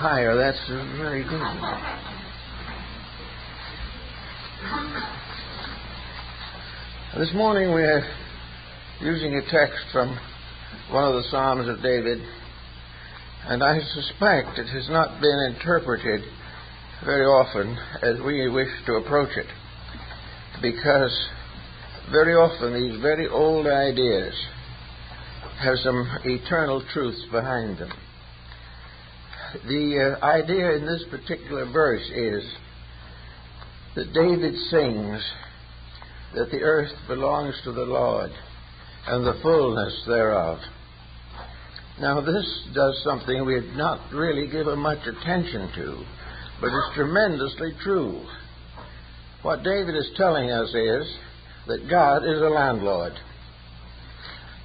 higher. That's very good. This morning we're using a text from one of the Psalms of David, and I suspect it has not been interpreted very often as we wish to approach it, because very often these very old ideas have some eternal truths behind them. The idea in this particular verse is that David sings that the earth belongs to the Lord and the fullness thereof. Now this does something we had not really given much attention to, but it's tremendously true. What David is telling us is that God is a landlord.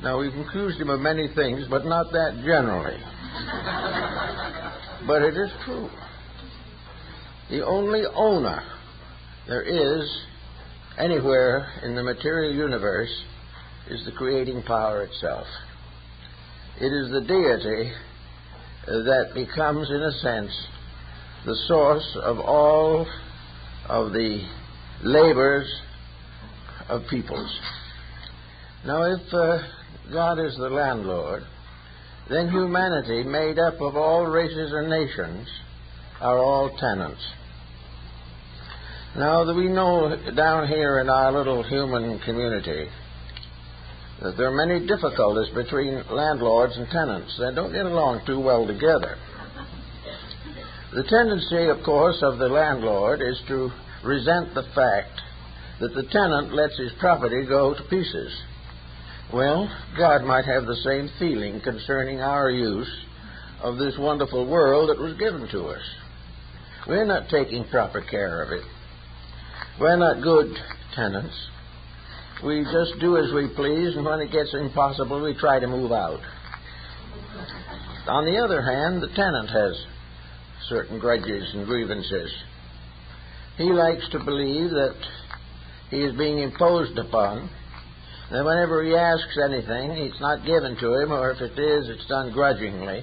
Now we've accused him of many things, but not that generally. But it is true. The only owner there is anywhere in the material universe is the creating power itself. It is the deity that becomes, in a sense, the source of all of the labors of peoples. Now, if God is the landlord, then humanity, made up of all races and nations, are all tenants. Now, we know down here in our little human community that there are many difficulties between landlords and tenants. They don't get along too well together. The tendency, of course, of the landlord is to resent the fact that the tenant lets his property go to pieces. Well, God might have the same feeling concerning our use of this wonderful world that was given to us. We're not taking proper care of it. We're not good tenants. We just do as we please, and when it gets impossible, we try to move out. On the other hand, the tenant has certain grudges and grievances. He likes to believe that he is being imposed upon, that whenever he asks anything, it's not given to him, or if it is, it's done grudgingly.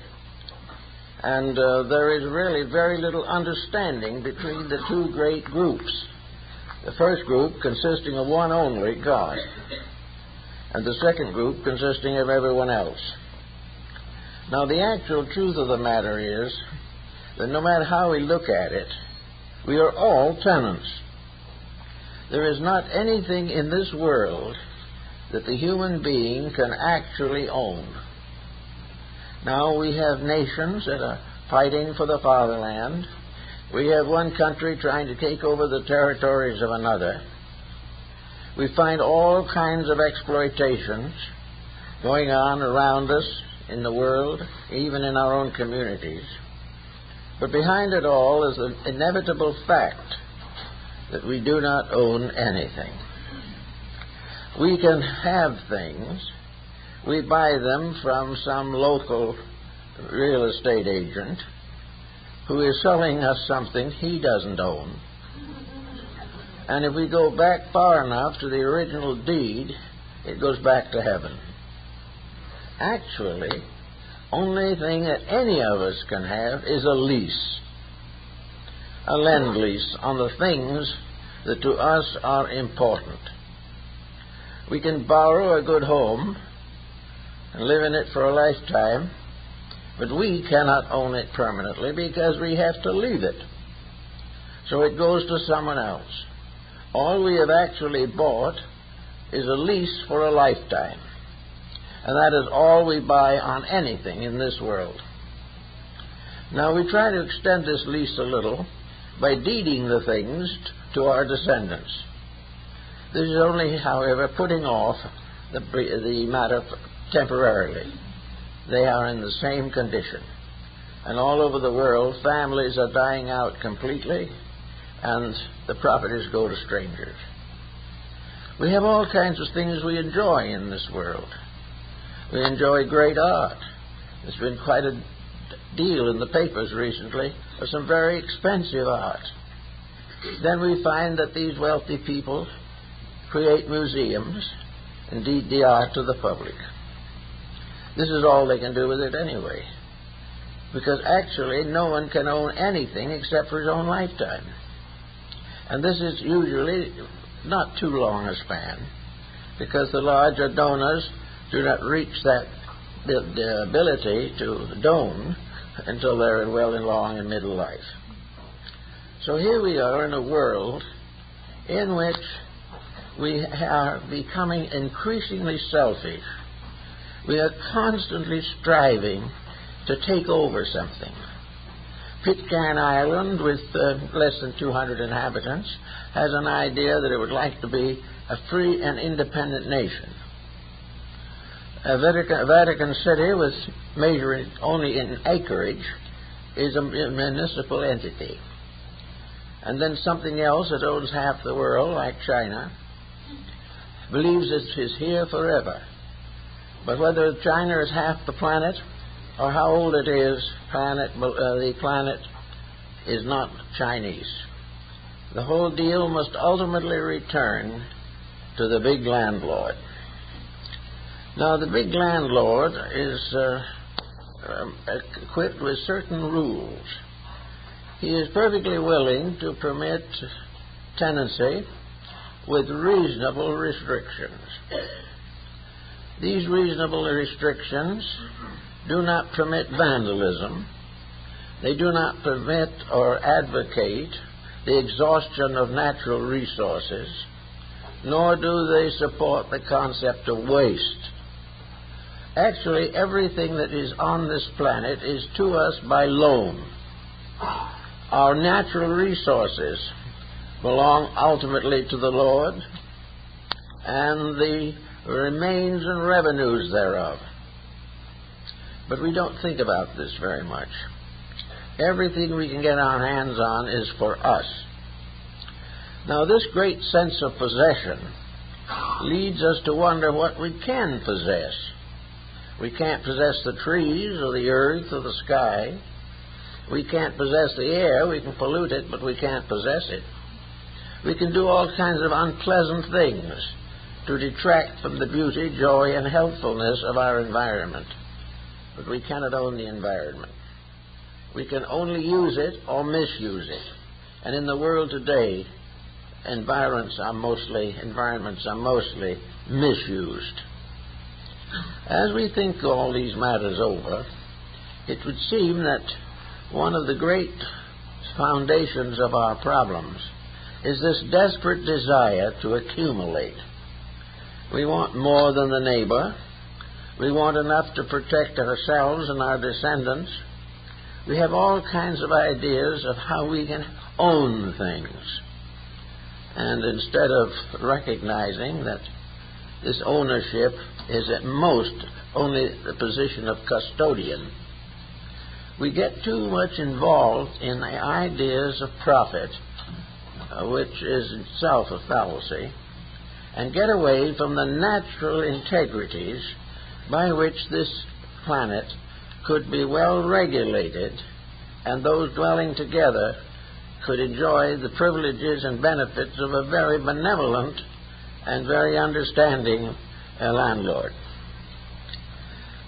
And there is really very little understanding between the two great groups. The first group consisting of one only, God, and the second group consisting of everyone else. Now, the actual truth of the matter is that no matter how we look at it, we are all tenants. There is not anything in this world that the human being can actually own. Now, we have nations that are fighting for the fatherland. We have one country trying to take over the territories of another. We find all kinds of exploitations going on around us in the world, even in our own communities. But behind it all is the inevitable fact that we do not own anything. We can have things. We buy them from some local real estate agent who is selling us something he doesn't own. And if we go back far enough to the original deed, it goes back to heaven. Actually, only thing that any of us can have is a lease, a lend-lease on the things that to us are important. We can borrow a good home and live in it for a lifetime, but we cannot own it permanently because we have to leave it. So it goes to someone else. All we have actually bought is a lease for a lifetime. And that is all we buy on anything in this world. Now we try to extend this lease a little by deeding the things to our descendants. This is only, however, putting off the matter temporarily. They are in the same condition. And all over the world, families are dying out completely, and the properties go to strangers. We have all kinds of things we enjoy in this world. We enjoy great art. There's been quite a deal in the papers recently of some very expensive art. Then we find that these wealthy people create museums and deed the art to the public. This is all they can do with it anyway. because actually no one can own anything except for his own lifetime. And this is usually not too long a span, because the larger donors do not reach the ability to done until they're well along in middle life. So here we are in a world in which we are becoming increasingly selfish. We are constantly striving to take over something. Pitcairn Island, with less than 200 inhabitants, has an idea that it would like to be a free and independent nation. Vatican City, with measuring only in acreage, is a municipal entity. And then something else that owns half the world, like China, believes it is here forever. But whether China is half the planet or how old it is, the planet is not Chinese. The whole deal must ultimately return to the big landlord. Now, the big landlord is equipped with certain rules. He is perfectly willing to permit tenancy with reasonable restrictions. These reasonable restrictions do not permit vandalism. They do not permit or advocate the exhaustion of natural resources, nor do they support the concept of waste. Actually, everything that is on this planet is to us by loan. Our natural resources belong ultimately to the Lord, and the remains and revenues thereof. But we don't think about this very much. Everything we can get our hands on is for us. Now, this great sense of possession leads us to wonder what we can possess. We can't possess the trees or the earth or the sky. We can't possess the air. We can pollute it, but we can't possess it. We can do all kinds of unpleasant things to detract from the beauty, joy, and healthfulness of our environment. But we cannot own the environment. We can only use it or misuse it. And in the world today, environments are mostly misused. As we think all these matters over, it would seem that one of the great foundations of our problems is this desperate desire to accumulate. We want more than the neighbor. We want enough to protect ourselves and our descendants. We have all kinds of ideas of how we can own things. And instead of recognizing that this ownership is at most only the position of custodian, we get too much involved in the ideas of profit, which is itself a fallacy, and get away from the natural integrities by which this planet could be well regulated, and those dwelling together could enjoy the privileges and benefits of a very benevolent and very understanding landlord.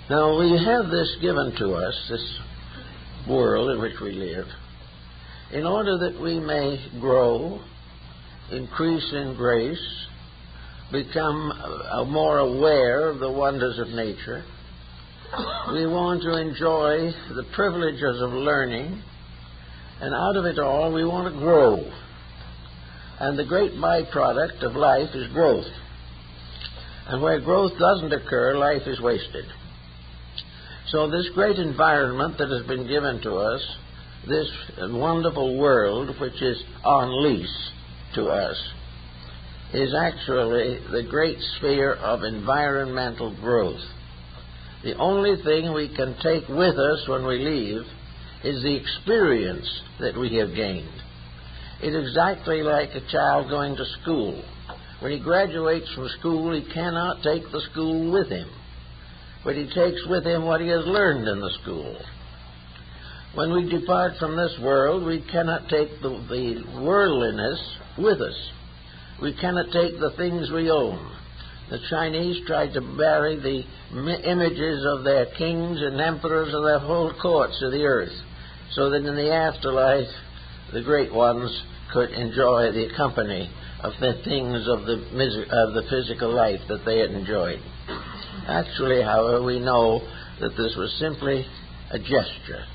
Now, we have this given to us, this world in which we live, in order that we may grow, increase in grace, become more aware of the wonders of nature. We want to enjoy the privileges of learning, and out of it all we want to grow. And the great byproduct of life is growth. And where growth doesn't occur, life is wasted. So this great environment that has been given to us, this wonderful world which is on lease to us, is actually the great sphere of environmental growth. The only thing we can take with us when we leave is the experience that we have gained. It's exactly like a child going to school. When he graduates from school, he cannot take the school with him, but he takes with him what he has learned in the school. When we depart from this world, we cannot take the worldliness with us. We cannot take the things we own. The Chinese tried to bury the images of their kings and emperors and their whole courts of the earth, so that in the afterlife the great ones could enjoy the company of the things of the physical life that they had enjoyed. Actually, however, we know that this was simply a gesture,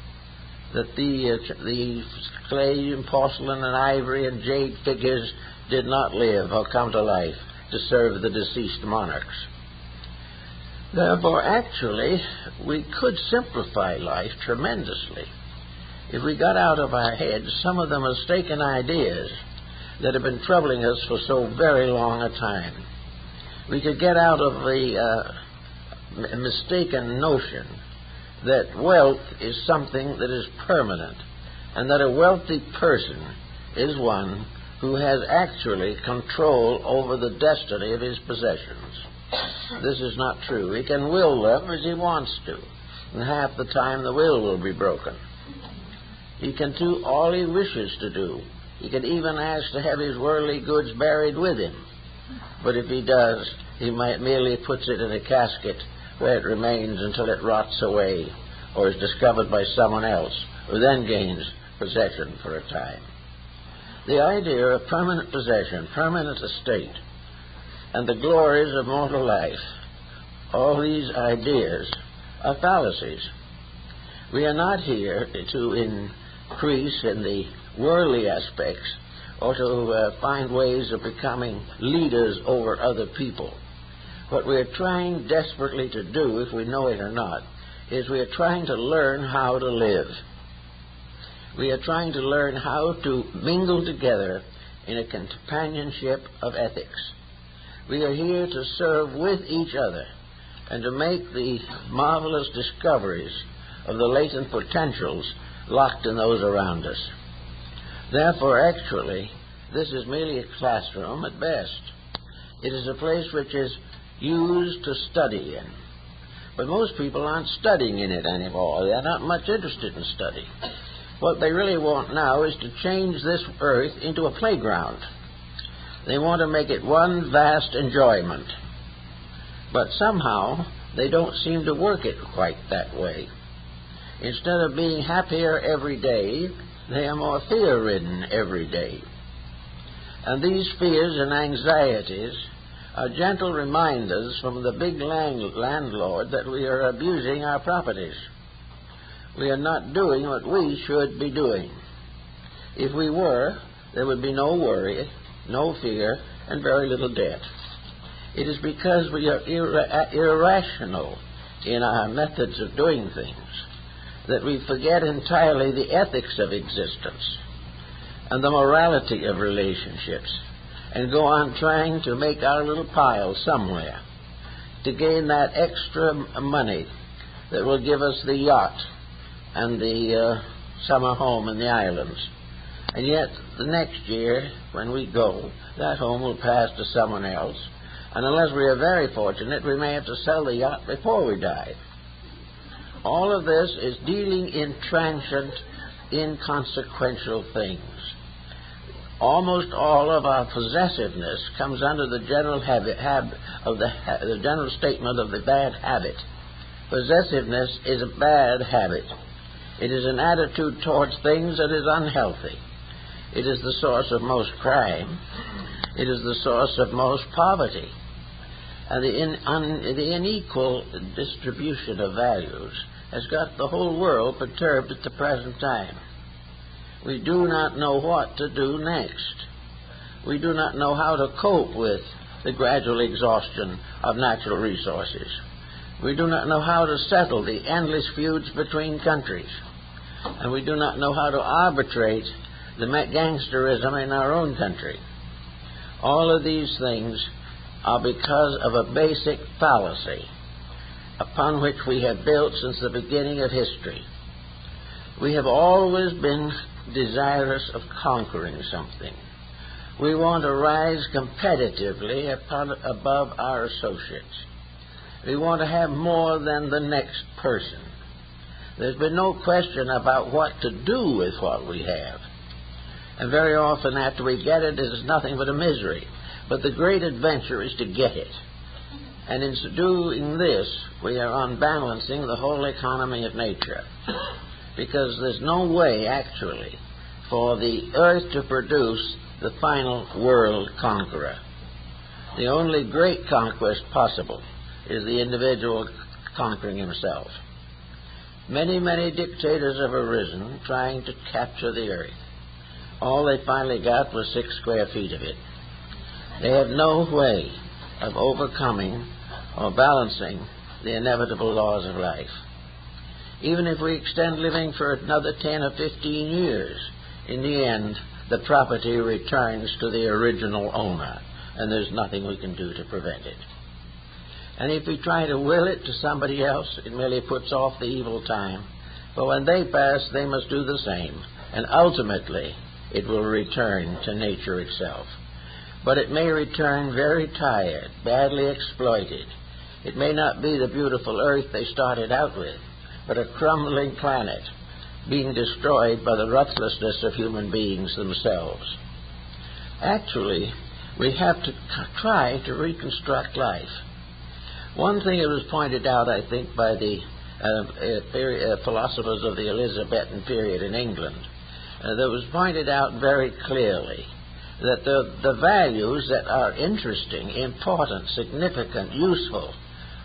that the clay and porcelain and ivory and jade figures did not live or come to life to serve the deceased monarchs. Therefore, actually, we could simplify life tremendously if we got out of our heads some of the mistaken ideas that have been troubling us for so very long a time. We could get out of the mistaken notion that wealth is something that is permanent, and that a wealthy person is one who has actually control over the destiny of his possessions. This is not true. He can will them as he wants to, and half the time the will be broken. He can do all he wishes to do. He can even ask to have his worldly goods buried with him. But if he does, he might merely puts it in a casket where it remains until it rots away or is discovered by someone else, who then gains possession for a time. The idea of permanent possession, permanent estate, and the glories of mortal life, all these ideas are fallacies. We are not here to increase in the worldly aspects or to find ways of becoming leaders over other people. What we are trying desperately to do, if we know it or not, is we are trying to learn how to live. We are trying to learn how to mingle together in a companionship of ethics. We are here to serve with each other and to make the marvelous discoveries of the latent potentials locked in those around us. Therefore, actually, this is merely a classroom at best. It is a place which is used to study in. But most people aren't studying in it anymore. They're not much interested in study. What they really want now is to change this earth into a playground. They want to make it one vast enjoyment. But somehow they don't seem to work it quite that way. Instead of being happier every day, they are more fear-ridden every day. And these fears and anxieties are gentle reminders from the big landlord that we are abusing our properties. We are not doing what we should be doing. If we were, there would be no worry, no fear, and very little debt. It is because we are irrational in our methods of doing things that we forget entirely the ethics of existence and the morality of relationships, and go on trying to make our little pile somewhere to gain that extra money that will give us the yacht and the summer home in the islands. And yet, the next year, when we go, that home will pass to someone else, and unless we are very fortunate, we may have to sell the yacht before we die. All of this is dealing in transient, inconsequential things. Almost all of our possessiveness comes under the general the general statement of the bad habit. Possessiveness is a bad habit. It is an attitude towards things that is unhealthy. It is the source of most crime. It is the source of most poverty. And the unequal distribution of values has got the whole world perturbed at the present time. We do not know what to do next. We do not know how to cope with the gradual exhaustion of natural resources. We do not know how to settle the endless feuds between countries. And we do not know how to arbitrate the gangsterism in our own country. All of these things are because of a basic fallacy upon which we have built since the beginning of history. We have always been desirous of conquering something. We want to rise competitively above our associates. We want to have more than the next person. There's been no question about what to do with what we have. And very often after we get it, it is nothing but a misery. But the great adventure is to get it. And in doing this, we are unbalancing the whole economy of nature, because there's no way, actually, for the earth to produce the final world conqueror. The only great conquest possible is the individual conquering himself. Many, many dictators have arisen trying to capture the earth. All they finally got was 6 square feet of it. They have no way of overcoming or balancing the inevitable laws of life. Even if we extend living for another 10 or 15 years, in the end, the property returns to the original owner, and there's nothing we can do to prevent it. And if we try to will it to somebody else, it merely puts off the evil time. But when they pass, they must do the same, and ultimately it will return to nature itself. But it may return very tired, badly exploited. It may not be the beautiful earth they started out with, but a crumbling planet being destroyed by the ruthlessness of human beings themselves. Actually, we have to try to reconstruct life. One thing that was pointed out, I think, by the philosophers of the Elizabethan period in England, that was pointed out very clearly that the values that are interesting, important, significant, useful,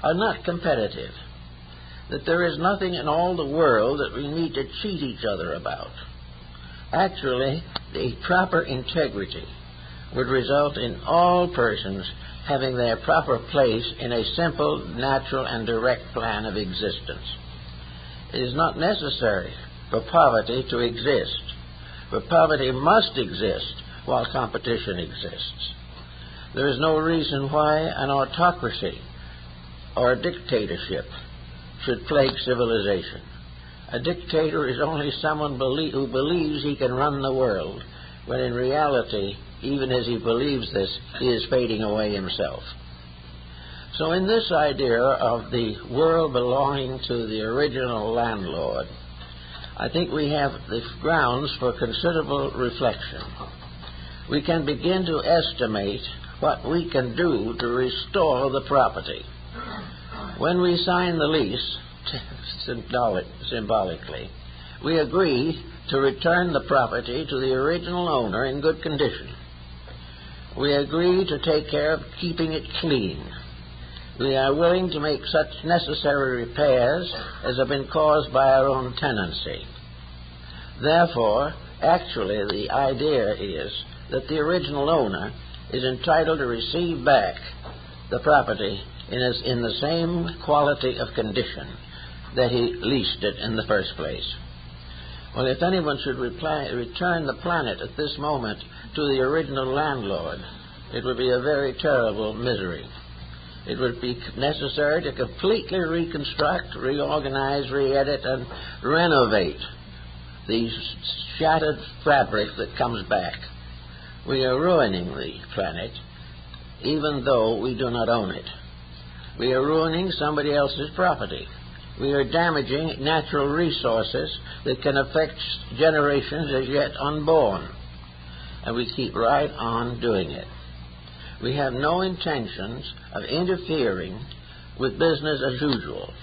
are not competitive. That there is nothing in all the world that we need to cheat each other about. Actually, the proper integrity would result in all persons having their proper place in a simple, natural, and direct plan of existence. It is not necessary for poverty to exist, but poverty must exist while competition exists. There is no reason why an autocracy or a dictatorship should plague civilization. A dictator is only someone who believes he can run the world, when in reality, even as he believes this, he is fading away himself. So in this idea of the world belonging to the original landlord, I think we have the grounds for considerable reflection. We can begin to estimate what we can do to restore the property. When we sign the lease, symbolically, we agree to return the property to the original owner in good condition. We agree to take care of keeping it clean. We are willing to make such necessary repairs as have been caused by our own tenancy. Therefore, actually, the idea is that the original owner is entitled to receive back the property in the same quality of condition that he leased it in the first place. Well, if anyone should return the planet at this moment to the original landlord, it would be a very terrible misery. It would be necessary to completely reconstruct, reorganize, re-edit, and renovate the shattered fabric that comes back. We are ruining the planet, even though we do not own it. We are ruining somebody else's property. We are damaging natural resources that can affect generations as yet unborn. And we keep right on doing it. We have no intentions of interfering with business as usual.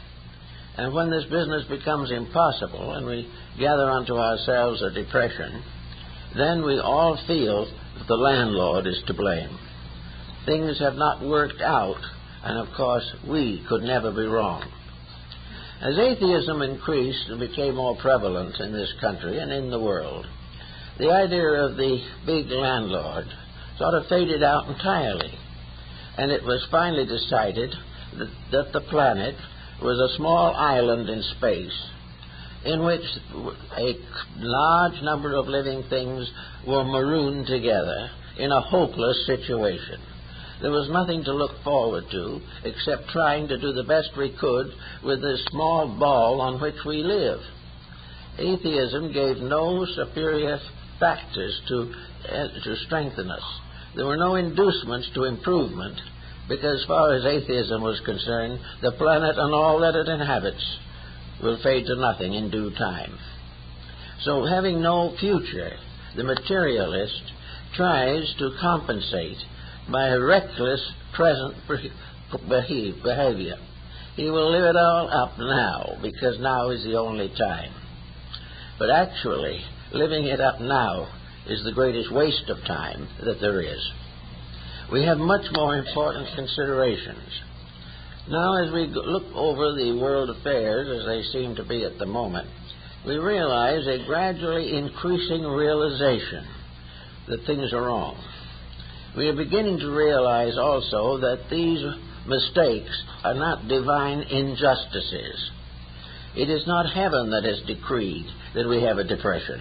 And when this business becomes impossible and we gather unto ourselves a depression, then we all feel that the landlord is to blame. Things have not worked out, and of course we could never be wrong. As atheism increased and became more prevalent in this country and in the world, the idea of the big landlord sort of faded out entirely, and it was finally decided that the planet was a small island in space in which a large number of living things were marooned together in a hopeless situation. There was nothing to look forward to except trying to do the best we could with this small ball on which we live. Atheism gave no superior factors to strengthen us. There were no inducements to improvement, because as far as atheism was concerned, the planet and all that it inhabits will fade to nothing in due time. So having no future, the materialist tries to compensate by a reckless present behavior. He will live it all up now, because now is the only time. But actually, living it up now is the greatest waste of time that there is. We have much more important considerations. Now, as we look over the world affairs as they seem to be at the moment, we realize a gradually increasing realization that things are wrong. We are beginning to realize also that these mistakes are not divine injustices. It is not heaven that has decreed that we have a depression.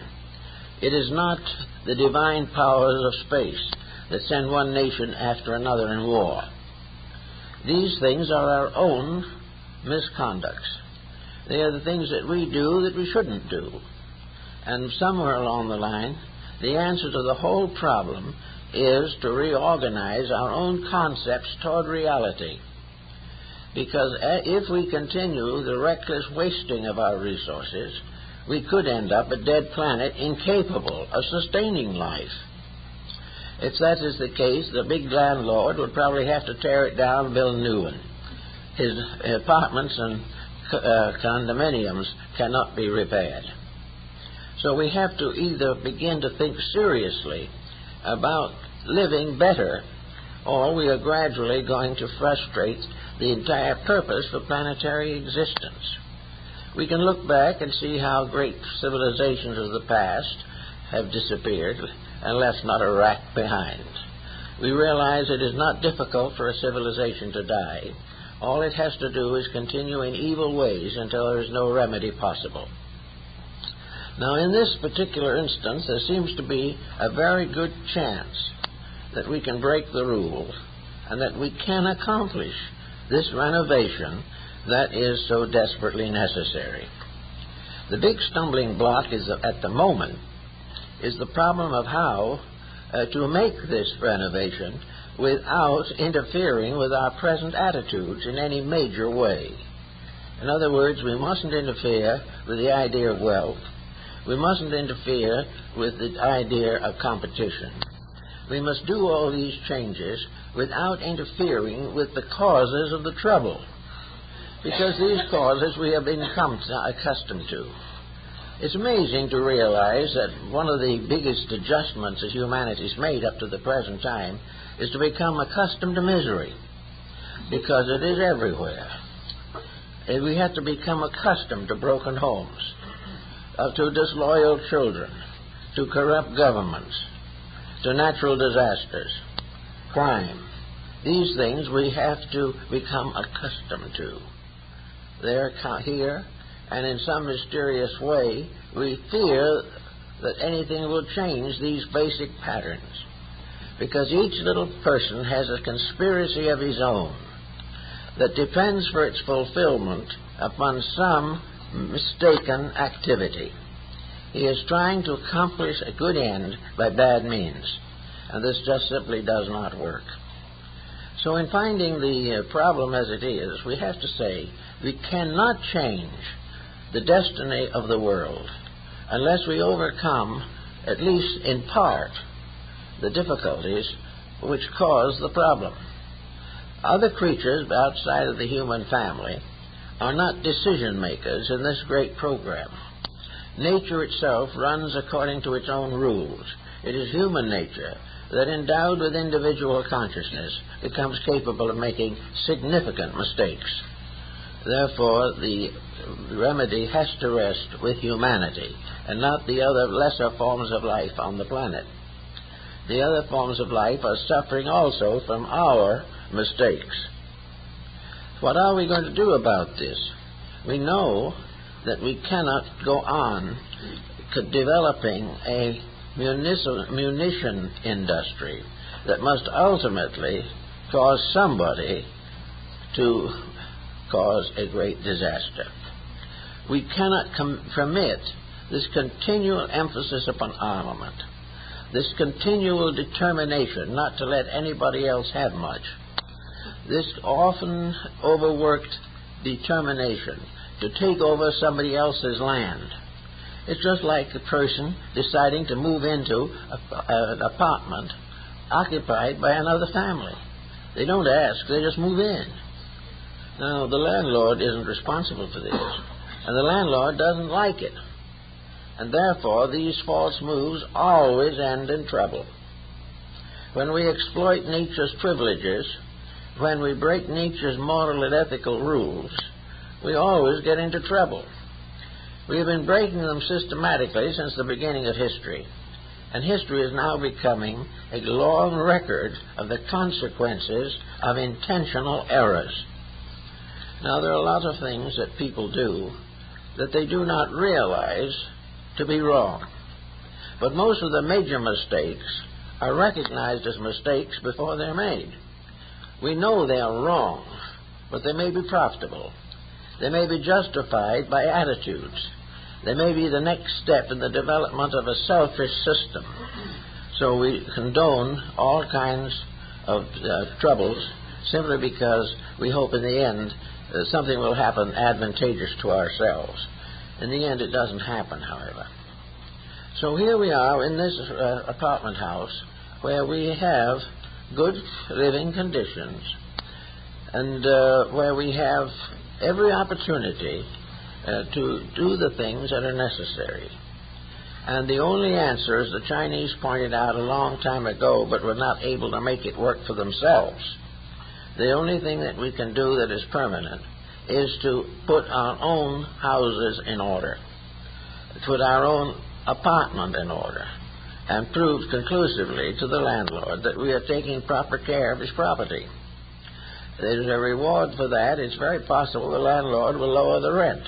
It is not the divine powers of space that send one nation after another in war. These things are our own misconducts. They are the things that we do that we shouldn't do. And somewhere along the line, the answer to the whole problem is to reorganize our own concepts toward reality. Because if we continue the reckless wasting of our resources, we could end up a dead planet incapable of sustaining life. If that is the case, the big landlord would probably have to tear it down and build a new one. His apartments and condominiums cannot be repaired. So we have to either begin to think seriously about living better, or we are gradually going to frustrate the entire purpose for planetary existence. We can look back and see how great civilizations of the past have disappeared and left not a rack behind. We realize it is not difficult for a civilization to die. All it has to do is continue in evil ways until there is no remedy possible. Now, in this particular instance, there seems to be a very good chance that we can break the rules and that we can accomplish this renovation that is so desperately necessary. The big stumbling block at the moment is the problem of how to make this renovation without interfering with our present attitudes in any major way. In other words, we mustn't interfere with the idea of wealth. We mustn't interfere with the idea of competition. We must do all these changes without interfering with the causes of the trouble, because these causes we have become accustomed to. It's amazing to realize that one of the biggest adjustments that humanity's made up to the present time is to become accustomed to misery, because it is everywhere. And we have to become accustomed to broken homes, to disloyal children, to corrupt governments, to natural disasters, crime. These things we have to become accustomed to. They're here, and in some mysterious way, we fear that anything will change these basic patterns, because each little person has a conspiracy of his own that depends for its fulfillment upon some mistaken activity. He is trying to accomplish a good end by bad means, and this just simply does not work. So in finding the problem as it is, we have to say we cannot change the destiny of the world unless we overcome, at least in part, the difficulties which cause the problem. Other creatures outside of the human family are not decision makers in this great program. Nature itself runs according to its own rules. It is human nature that, endowed with individual consciousness, becomes capable of making significant mistakes. Therefore, the remedy has to rest with humanity and not the other lesser forms of life on the planet. The other forms of life are suffering also from our mistakes. What are we going to do about this? We know that we cannot go on developing a munition industry that must ultimately cause somebody to cause a great disaster. We cannot permit this continual emphasis upon armament, this continual determination not to let anybody else have much, this often overworked determination to take over somebody else's land. It's just like a person deciding to move into an apartment occupied by another family. They don't ask, they just move in. Now, the landlord isn't responsible for this, and the landlord doesn't like it. And therefore, these false moves always end in trouble. When we exploit Nietzsche's privileges, when we break Nietzsche's moral and ethical rules, we always get into trouble. We have been breaking them systematically since the beginning of history, and history is now becoming a long record of the consequences of intentional errors. Now, there are a lot of things that people do that they do not realize to be wrong. But most of the major mistakes are recognized as mistakes before they're made. We know they are wrong, but they may be profitable. They may be justified by attitudes. They may be the next step in the development of a selfish system. So we condone all kinds of troubles simply because we hope in the end something will happen advantageous to ourselves. In the end, it doesn't happen, however. So here we are in this apartment house where we have good living conditions and where we have every opportunity to do the things that are necessary. And the only answer, as the Chinese pointed out a long time ago, but were not able to make it work for themselves, the only thing that we can do that is permanent is to put our own houses in order, put our own apartment in order, and prove conclusively to the landlord that we are taking proper care of his property. There's a reward for that. It's very possible the landlord will lower the rent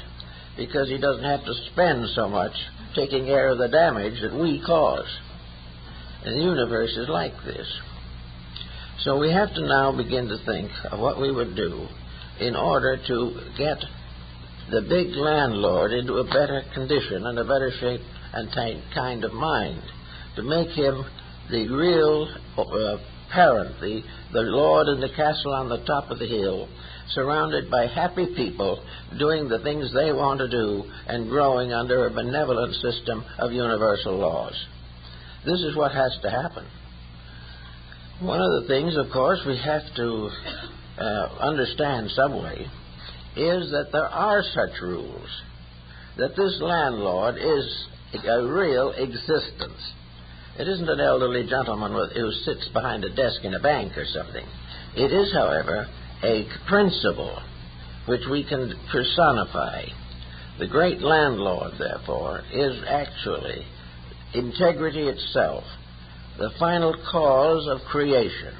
because he doesn't have to spend so much taking care of the damage that we cause. And the universe is like this. So we have to now begin to think of what we would do in order to get the big landlord into a better condition and a better shape and kind of mind, to make him the real parent, the lord in the castle on the top of the hill, surrounded by happy people doing the things they want to do and growing under a benevolent system of universal laws. This is what has to happen. One of the things, of course, we have to understand some way is that there are such rules, that this landlord is a real existence. It isn't an elderly gentleman who sits behind a desk in a bank or something. It is, however, a principle which we can personify. The great landlord, therefore, is actually integrity itself, the final cause of creation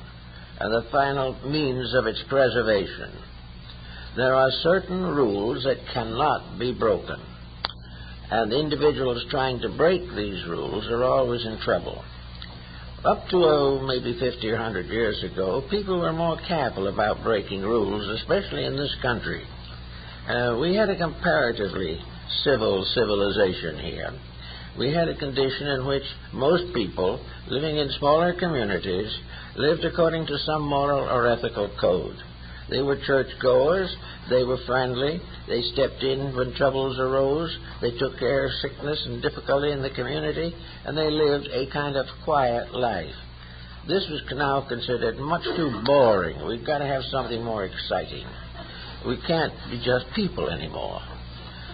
and the final means of its preservation. There are certain rules that cannot be broken, and individuals trying to break these rules are always in trouble. Up to maybe 50 or 100 years ago, people were more careful about breaking rules, especially in this country. We had a comparatively civil civilization here. We had a condition in which most people living in smaller communities lived according to some moral or ethical code. They were churchgoers, they were friendly, they stepped in when troubles arose, they took care of sickness and difficulty in the community, and they lived a kind of quiet life. This was now considered much too boring. We've got to have something more exciting. We can't be just people anymore.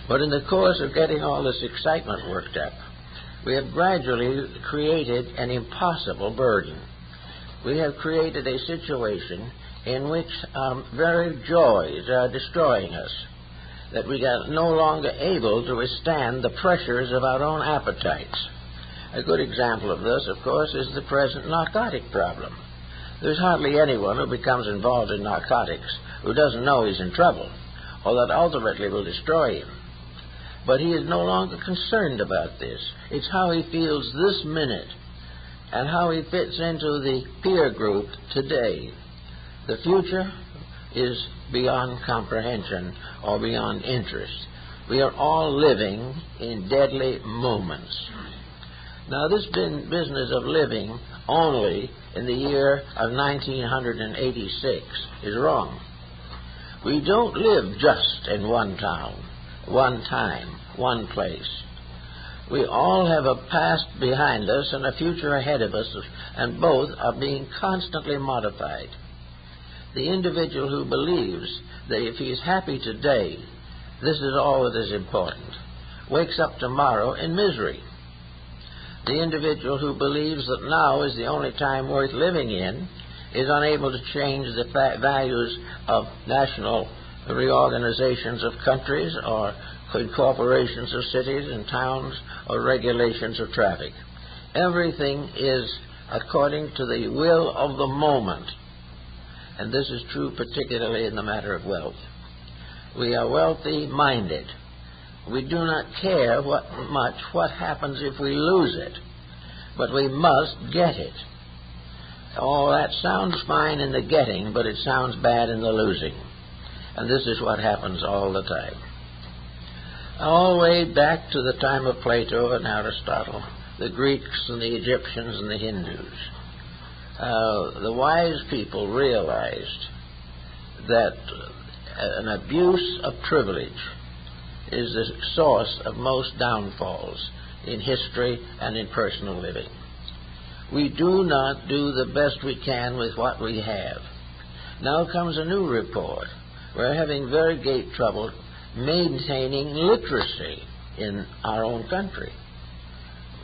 But in the course of getting all this excitement worked up, we have gradually created an impossible burden. We have created a situation in which very joys are destroying us, that we are no longer able to withstand the pressures of our own appetites. A good example of this, of course, is the present narcotic problem. There's hardly anyone who becomes involved in narcotics who doesn't know he's in trouble, or that ultimately will destroy him. But he is no longer concerned about this. It's how he feels this minute and how he fits into the peer group today. The future is beyond comprehension or beyond interest. We are all living in deadly moments. Now, this business of living only in the year of 1986 is wrong. We don't live just in one town, one time, one place. We all have a past behind us and a future ahead of us, and both are being constantly modified. The individual who believes that if he is happy today, this is all that is important, wakes up tomorrow in misery. The individual who believes that now is the only time worth living in is unable to change the values of national reorganizations of countries or incorporations of cities and towns or regulations of traffic. Everything is according to the will of the moment. And this is true particularly in the matter of wealth. We are wealthy-minded. We do not care much what happens if we lose it, but we must get it. Oh, that sounds fine in the getting, but it sounds bad in the losing. And this is what happens all the time. All the way back to the time of Plato and Aristotle, the Greeks and the Egyptians and the Hindus, the wise people realized that an abuse of privilege is the source of most downfalls in history and in personal living. We do not do the best we can with what we have. Now comes a new report. We're having very great trouble maintaining literacy in our own country.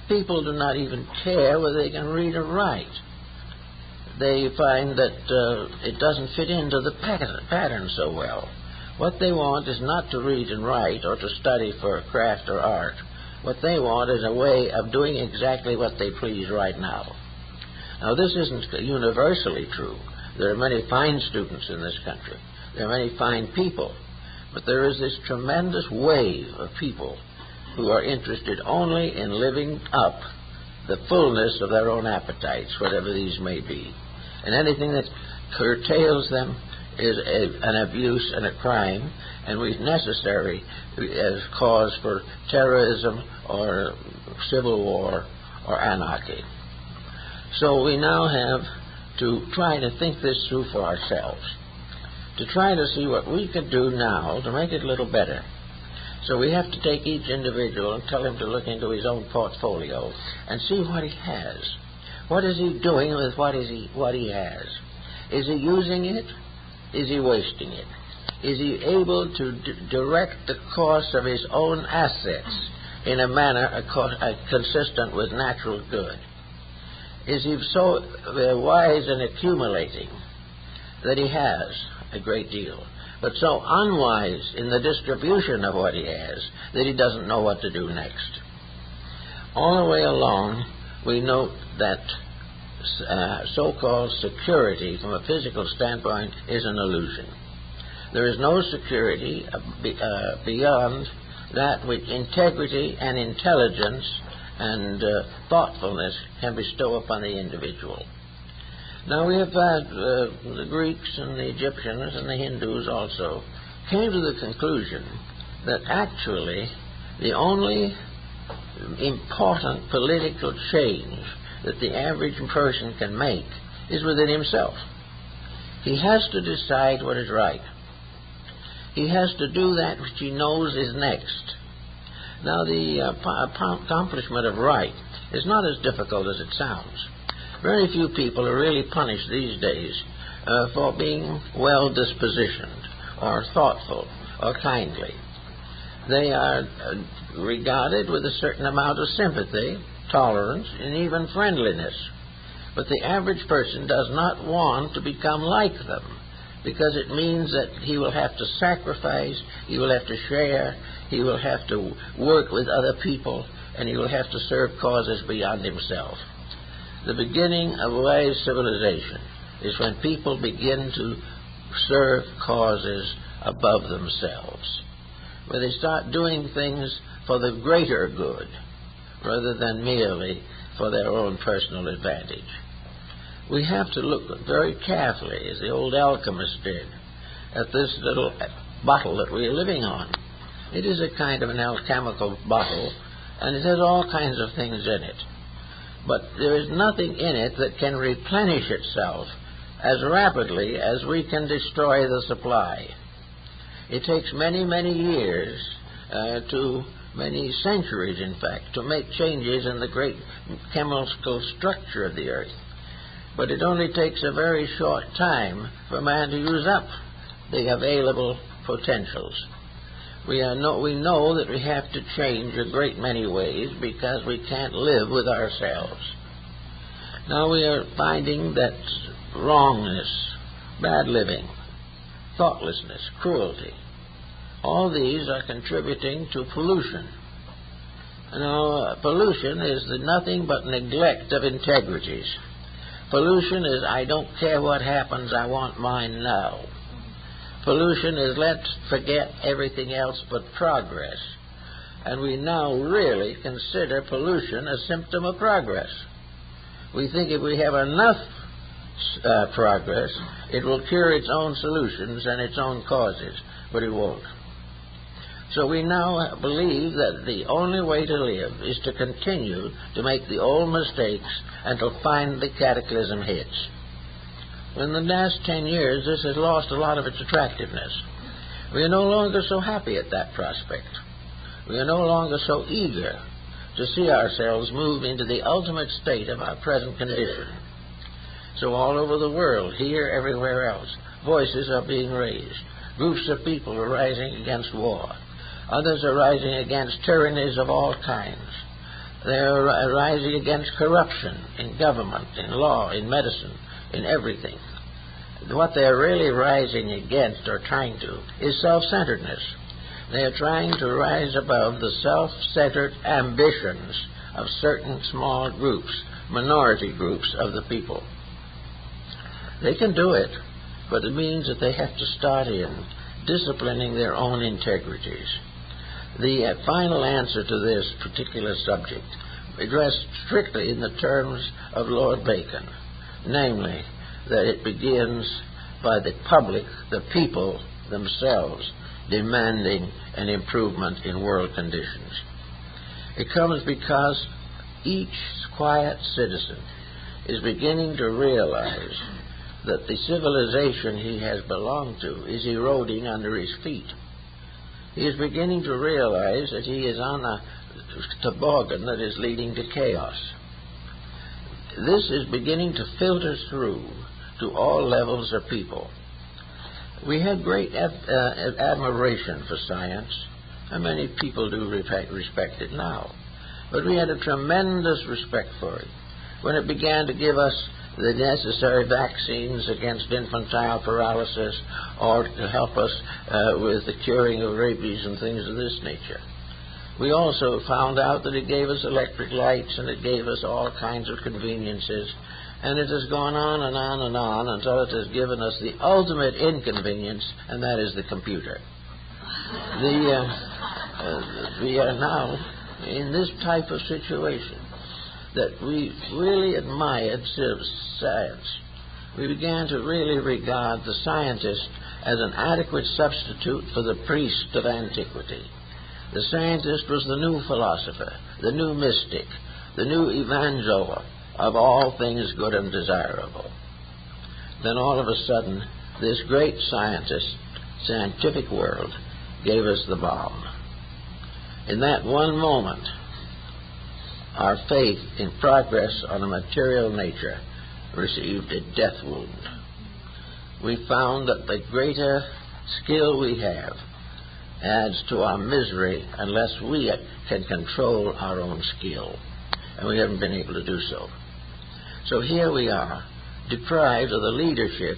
People do not even care whether they can read or write. They find that it doesn't fit into the pattern so well. What they want is not to read and write or to study for craft or art. What they want is a way of doing exactly what they please right now. Now, this isn't universally true. There are many fine students in this country. There are many fine people. But there is this tremendous wave of people who are interested only in living up the fullness of their own appetites, whatever these may be. And anything that curtails them is an abuse and a crime, and is necessary as cause for terrorism or civil war or anarchy. So we now have to try to think this through for ourselves, to try to see what we can do now to make it a little better. So we have to take each individual and tell him to look into his own portfolio and see what he has. What is he doing with what he has? Is he using it? Is he wasting it? Is he able to direct the course of his own assets in a manner consistent with natural good? Is he so wise in accumulating that he has a great deal, but so unwise in the distribution of what he has that he doesn't know what to do next? All the way along, we note that so-called security from a physical standpoint is an illusion. There is no security beyond that which integrity and intelligence and thoughtfulness can bestow upon the individual. Now we have the Greeks and the Egyptians and the Hindus also came to the conclusion that actually the only important political change that the average person can make is within himself. He has to decide what is right. He has to do that which he knows is next. Now, the accomplishment of right is not as difficult as it sounds. Very few people are really punished these days for being well-dispositioned or thoughtful or kindly. They are regarded with a certain amount of sympathy, tolerance, and even friendliness. But the average person does not want to become like them, because it means that he will have to sacrifice, he will have to share, he will have to work with other people, and he will have to serve causes beyond himself. The beginning of wise civilization is when people begin to serve causes above themselves, where they start doing things for the greater good rather than merely for their own personal advantage. We have to look very carefully, as the old alchemist did, at this little bottle that we are living on. It is a kind of an alchemical bottle, and it has all kinds of things in it. But there is nothing in it that can replenish itself as rapidly as we can destroy the supply. It takes many, many years, to many centuries, in fact, to make changes in the great chemical structure of the earth. But it only takes a very short time for man to use up the available potentials. We know that we have to change a great many ways because we can't live with ourselves. Now we are finding that wrongness, bad living, thoughtlessness, cruelty, all these are contributing to pollution. Now, pollution is nothing but neglect of integrities. Pollution is, I don't care what happens, I want mine now. Pollution is, let's forget everything else but progress. And we now really consider pollution a symptom of progress. We think if we have enough progress, it will cure its own solutions and its own causes, but it won't. So we now believe that the only way to live is to continue to make the old mistakes until finally the cataclysm hits. In the last 10 years, this has lost a lot of its attractiveness. We are no longer so happy at that prospect. We are no longer so eager to see ourselves move into the ultimate state of our present condition. So all over the world, here, everywhere else, voices are being raised. Groups of people are rising against war. Others are rising against tyrannies of all kinds. They are rising against corruption in government, in law, in medicine, in everything. What they're really rising against or trying to is self-centeredness. They are trying to rise above the self-centered ambitions of certain small groups, minority groups of the people. They can do it, but it means that they have to start in disciplining their own integrities. The final answer to this particular subject addressed strictly in the terms of Lord Bacon, namely that it begins by the public, the people themselves, demanding an improvement in world conditions. It comes because each quiet citizen is beginning to realize that the civilization he has belonged to is eroding under his feet. He is beginning to realize that he is on a toboggan that is leading to chaos. This is beginning to filter through to all levels of people. We had great admiration for science, and many people do respect it now. But we had a tremendous respect for it when it began to give us the necessary vaccines against infantile paralysis or to help us with the curing of rabies and things of this nature. We also found out that it gave us electric lights and it gave us all kinds of conveniences, and it has gone on and on and on until it has given us the ultimate inconvenience, and that is the computer. We are now in this type of situation that we really admired science. We began to really regard the scientist as an adequate substitute for the priest of antiquity. The scientist was the new philosopher, the new mystic, the new evangel of all things good and desirable. Then all of a sudden, this great scientific world gave us the bomb. In that one moment, our faith in progress on a material nature received a death wound. We found that the greater skill we have adds to our misery unless we can control our own skill. And we haven't been able to do so. So here we are, deprived of the leadership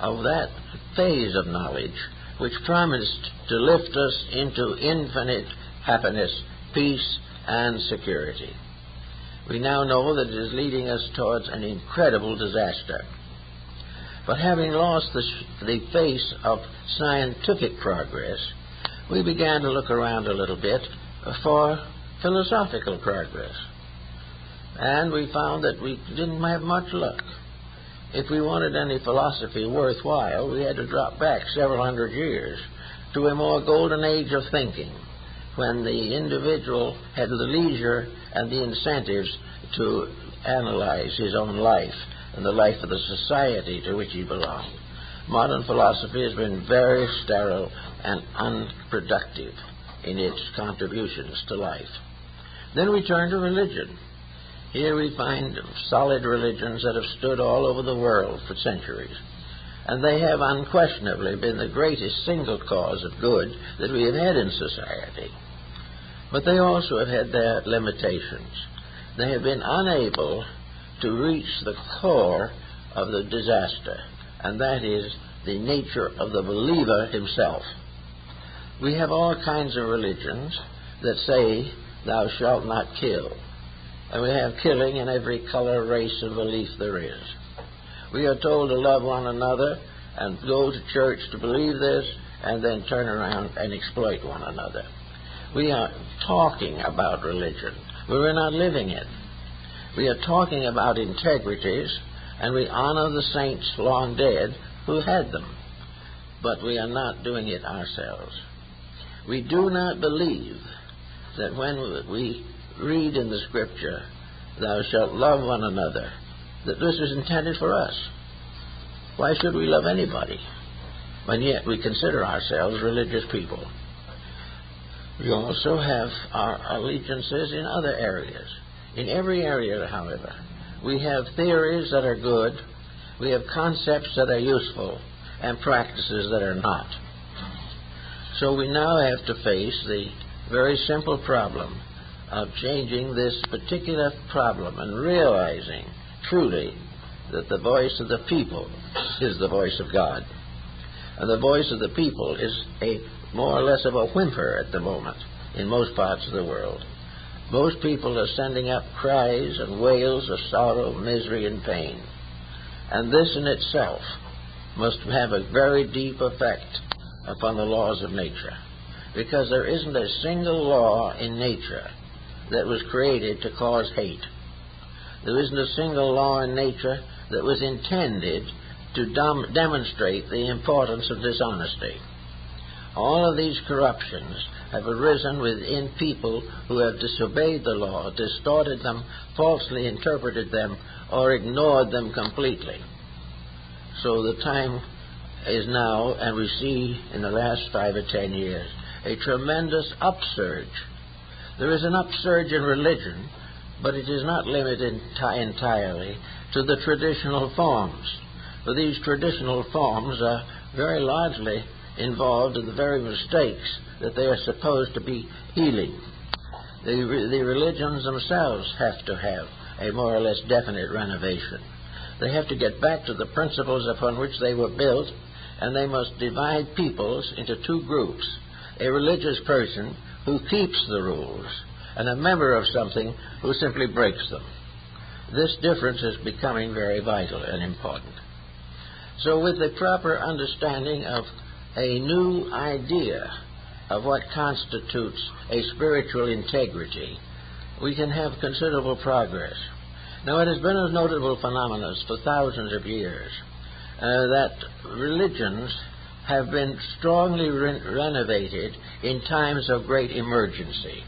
of that phase of knowledge which promised to lift us into infinite happiness, peace, and security. We now know that it is leading us towards an incredible disaster. But having lost the face of scientific progress, we began to look around a little bit for philosophical progress. And we found that we didn't have much luck. If we wanted any philosophy worthwhile, we had to drop back several hundred years to a more golden age of thinking, when the individual had the leisure and the incentives to analyze his own life and the life of the society to which he belonged. Modern philosophy has been very sterile and unproductive in its contributions to life. Then we turn to religion. Here we find solid religions that have stood all over the world for centuries. And they have unquestionably been the greatest single cause of good that we have had in society. But they also have had their limitations. They have been unable to reach the core of the disaster, and that is the nature of the believer himself. We have all kinds of religions that say, "Thou shalt not kill." And we have killing in every color, race, and belief there is. We are told to love one another and go to church to believe this and then turn around and exploit one another. We are talking about religion, but we're not living it. We are talking about integrities, and we honor the saints long dead who had them, but we are not doing it ourselves. We do not believe that when we read in the Scripture, "Thou shalt love one another," that this is intended for us. Why should we love anybody when yet we consider ourselves religious people? We also have our allegiances in other areas. In every area, however, we have theories that are good, we have concepts that are useful, and practices that are not. So we now have to face the very simple problem of changing this particular problem and realizing truly that the voice of the people is the voice of God. And the voice of the people is more or less of a whimper at the moment in most parts of the world. Most people are sending up cries and wails of sorrow, misery, and pain. And this in itself must have a very deep effect upon the laws of nature, because there isn't a single law in nature that was created to cause hate. There isn't a single law in nature that was intended to demonstrate the importance of dishonesty. All of these corruptions have arisen within people who have disobeyed the law, distorted them, falsely interpreted them, or ignored them completely. So the time is now, and we see in the last 5 or 10 years, a tremendous upsurge. There is an upsurge in religion, but it is not limited entirely to the traditional forms. For these traditional forms are very largely involved in the very mistakes that they are supposed to be healing. The religions themselves have to have a more or less definite renovation. They have to get back to the principles upon which they were built, and they must divide peoples into two groups: a religious person who keeps the rules, and a member of something who simply breaks them. This difference is becoming very vital and important. So with the proper understanding of a new idea of what constitutes a spiritual integrity, we can have considerable progress. Now, it has been a notable phenomenon for thousands of years that religions have been strongly renovated in times of great emergency.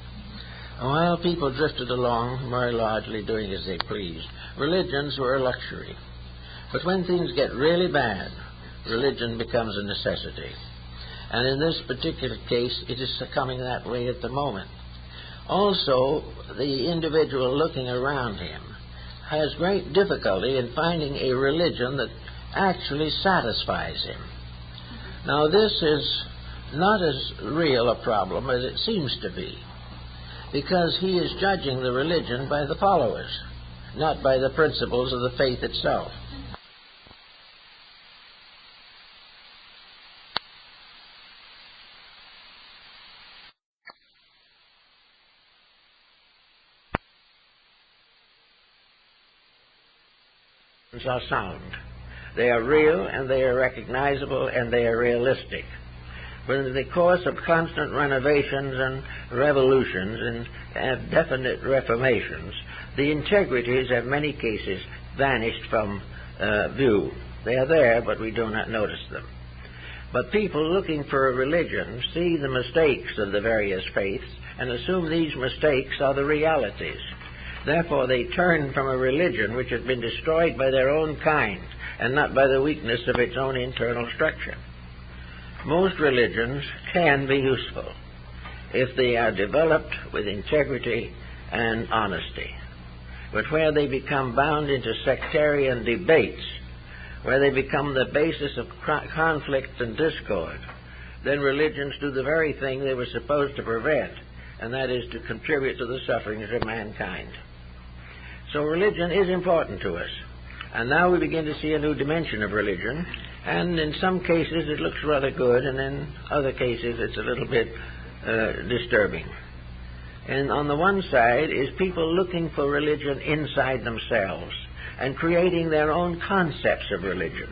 While people drifted along very largely doing as they pleased, religions were a luxury. But when things get really bad, religion becomes a necessity. And in this particular case, it is coming that way at the moment. Also, the individual looking around him has great difficulty in finding a religion that actually satisfies him. Now, this is not as real a problem as it seems to be, because he is judging the religion by the followers, not by the principles of the faith itself. Are sound. They are real, and they are recognizable, and they are realistic. But in the course of constant renovations and revolutions and definite reformations, the integrities have in many cases vanished from view. They are there, but we do not notice them. But people looking for a religion see the mistakes of the various faiths and assume these mistakes are the realities. Therefore, they turn from a religion which has been destroyed by their own kind and not by the weakness of its own internal structure. Most religions can be useful if they are developed with integrity and honesty. but where they become bound into sectarian debates, where they become the basis of conflict and discord, then religions do the very thing they were supposed to prevent, and that is to contribute to the sufferings of mankind. So religion is important to us. And now we begin to see a new dimension of religion, and in some cases it looks rather good, and in other cases it's a little bit disturbing. And on the one side is people looking for religion inside themselves and creating their own concepts of religion,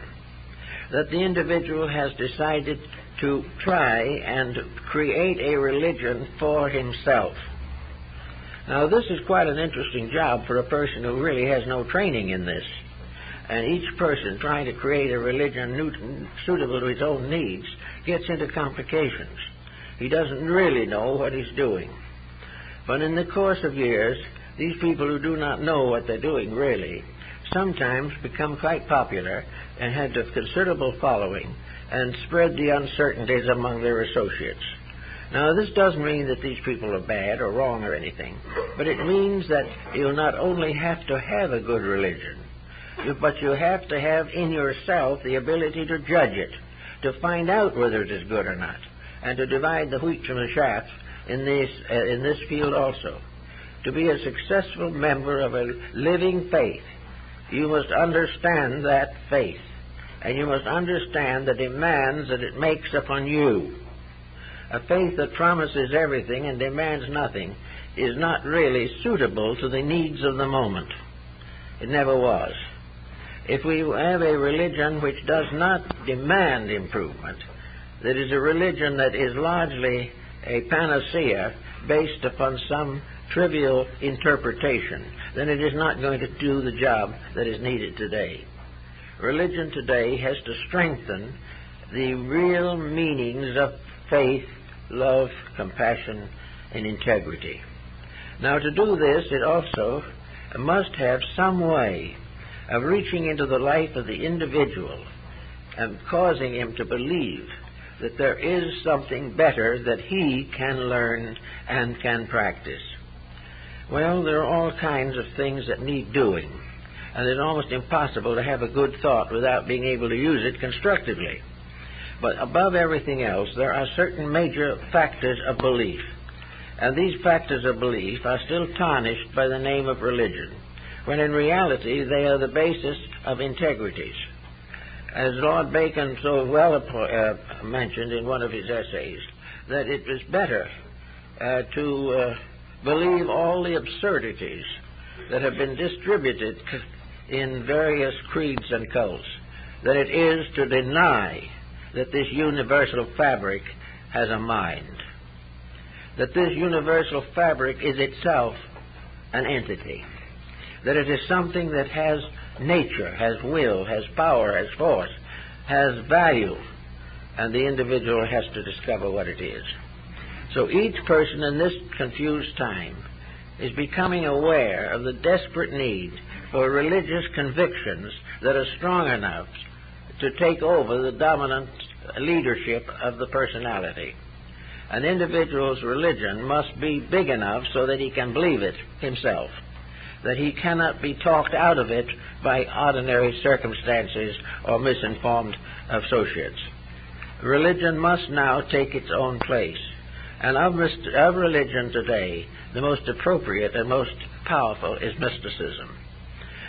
that the individual has decided to try and create a religion for himself. Now this is quite an interesting job for a person who really has no training in this. And each person trying to create a religion suitable to his own needs gets into complications. He doesn't really know what he's doing. But in the course of years, these people who do not know what they're doing really sometimes become quite popular and have a considerable following and spread the uncertainties among their associates. Now, this doesn't mean that these people are bad or wrong or anything, but it means that you'll not only have to have a good religion, but you have to have in yourself the ability to judge it, to find out whether it is good or not, and to divide the wheat from the chaff in this field also. To be a successful member of a living faith, you must understand that faith, and you must understand the demands that it makes upon you. A faith that promises everything and demands nothing is not really suitable to the needs of the moment. It never was. If we have a religion which does not demand improvement, that is a religion that is largely a panacea based upon some trivial interpretation, then it is not going to do the job that is needed today. Religion today has to strengthen the real meanings of faith, love, compassion, and integrity. Now, to do this, it also must have some way of reaching into the life of the individual and causing him to believe that there is something better that he can learn and can practice. Well, there are all kinds of things that need doing, and it's almost impossible to have a good thought without being able to use it constructively. But above everything else, there are certain major factors of belief, and these factors of belief are still tarnished by the name of religion, when in reality they are the basis of integrities. As Lord Bacon so well mentioned in one of his essays, that it is better to believe all the absurdities that have been distributed in various creeds and cults than it is to deny that this universal fabric has a mind, that this universal fabric is itself an entity, that it is something that has nature, has will, has power, has force, has value, and the individual has to discover what it is. So each person in this confused time is becoming aware of the desperate need for religious convictions that are strong enough to take over the dominant leadership of the personality. An individual's religion must be big enough so that he can believe it himself, that he cannot be talked out of it by ordinary circumstances or misinformed associates. Religion must now take its own place. And of religion today, the most appropriate and most powerful is mysticism.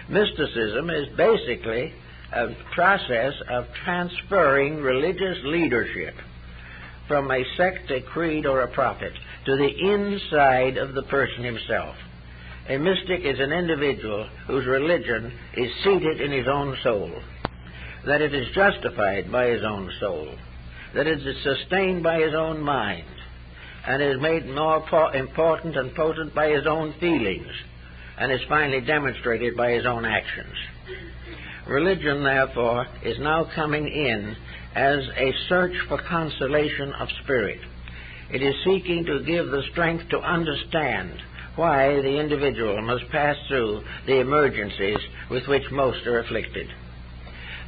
Mysticism is basically a process of transferring religious leadership from a sect, a creed, or a prophet to the inside of the person himself. A mystic is an individual whose religion is seated in his own soul, that it is justified by his own soul, that it is sustained by his own mind, and is made more important and potent by his own feelings, and is finally demonstrated by his own actions. Religion, therefore, is now coming in as a search for consolation of spirit. It is seeking to give the strength to understand why the individual must pass through the emergencies with which most are afflicted.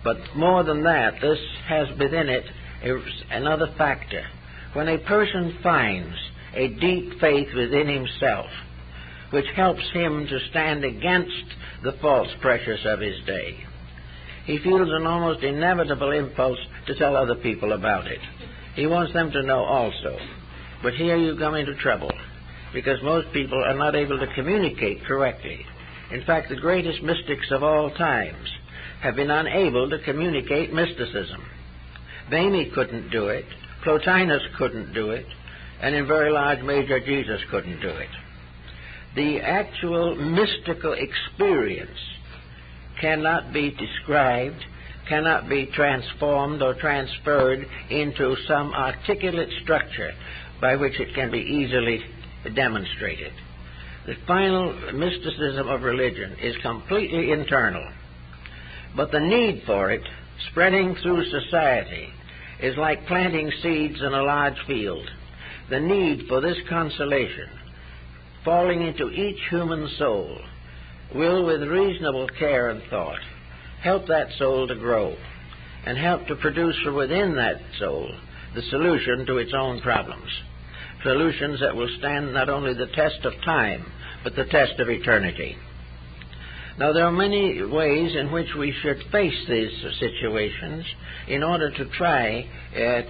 But more than that, this has within it another factor. When a person finds a deep faith within himself, which helps him to stand against the false pressures of his day. He feels an almost inevitable impulse to tell other people about it. He wants them to know also. But here you come into trouble, because most people are not able to communicate correctly. In fact, the greatest mystics of all times have been unable to communicate mysticism. Vimy couldn't do it, Plotinus couldn't do it, and in very large measure Jesus couldn't do it. The actual mystical experience cannot be described, cannot be transformed or transferred into some articulate structure by which it can be easily demonstrated. The final mysticism of religion is completely internal, but the need for it, spreading through society, is like planting seeds in a large field. The need for this consolation, falling into each human soul, will, with reasonable care and thought, help that soul to grow and help to produce from within that soul the solution to its own problems, solutions that will stand not only the test of time, but the test of eternity. Now, there are many ways in which we should face these situations in order to try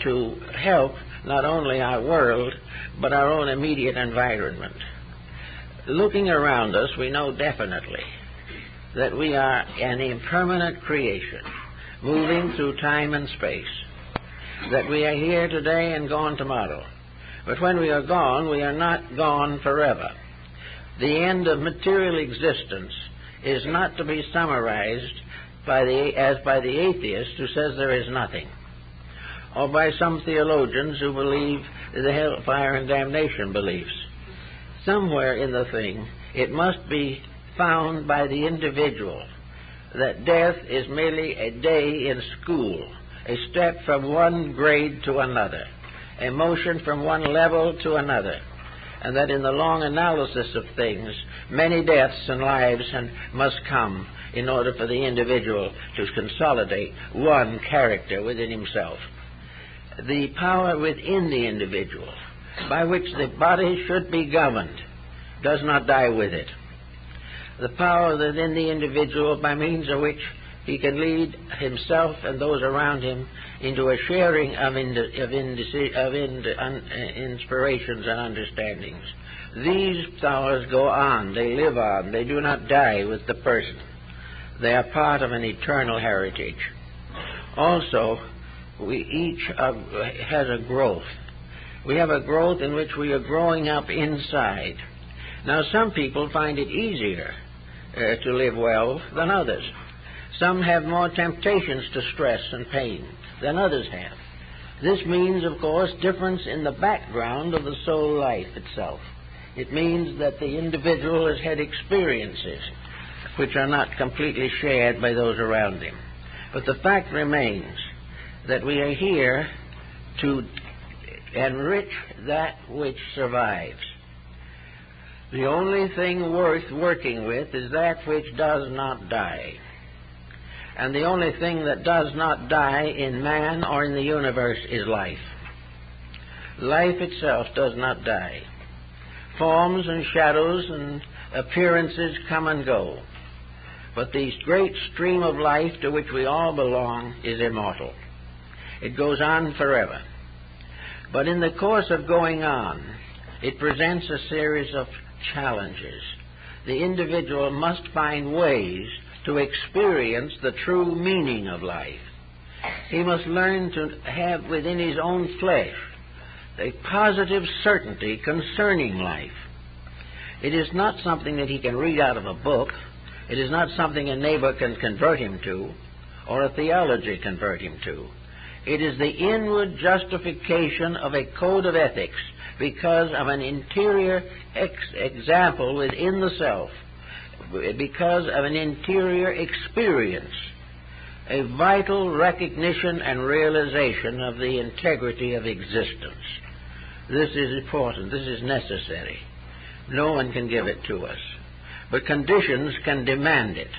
to help not only our world, but our own immediate environment. Looking around us, we know definitely that we are an impermanent creation, moving through time and space, that we are here today and gone tomorrow. But when we are gone, we are not gone forever. The end of material existence is not to be summarized by the atheist who says there is nothing, or by some theologians who believe the hellfire and damnation beliefs. Somewhere in the thing, it must be found by the individual that death is merely a day in school, a step from one grade to another, a motion from one level to another, and that in the long analysis of things, many deaths and lives must come in order for the individual to consolidate one character within himself. The power within the individual, by which the body should be governed, does not die with it. The power within the individual, by means of which he can lead himself and those around him into a sharing of inspirations and understandings. These powers go on, they live on, they do not die with the person. They are part of an eternal heritage. Also, we each has a growth. We have a growth in which we are growing up inside. Now, some people find it easier to live well than others. Some have more temptations to stress and pain than others have. This means, of course, difference in the background of the soul life itself. It means that the individual has had experiences which are not completely shared by those around him. But the fact remains that we are here to enrich that which survives. The only thing worth working with is that which does not die. And the only thing that does not die in man or in the universe is life. Life itself does not die. Forms and shadows and appearances come and go. But the great stream of life to which we all belong is immortal. It goes on forever. But in the course of going on, it presents a series of challenges. The individual must find ways to experience the true meaning of life. He must learn to have within his own flesh a positive certainty concerning life. It is not something that he can read out of a book. It is not something a neighbor can convert him to, or a theology convert him to. It is the inward justification of a code of ethics because of an interior example within the self, because of an interior experience, a vital recognition and realization of the integrity of existence. This is important. This is necessary. No one can give it to us, but conditions can demand it.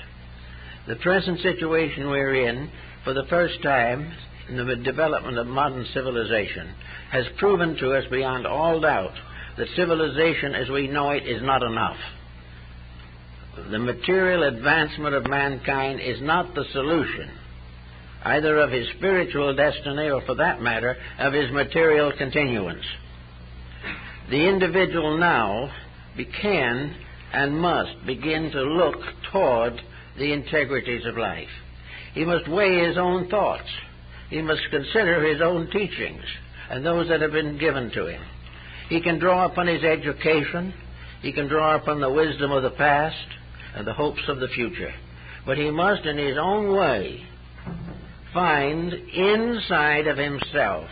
The present situation we're in, for the first time in the development of modern civilization, has proven to us beyond all doubt that civilization as we know it is not enough. the material advancement of mankind is not the solution, either of his spiritual destiny or, for that matter, of his material continuance. The individual now can and must begin to look toward the integrities of life. He must weigh his own thoughts. He must consider his own teachings and those that have been given to him. He can draw upon his education. He can draw upon the wisdom of the past and the hopes of the future. But he must, in his own way, find inside of himself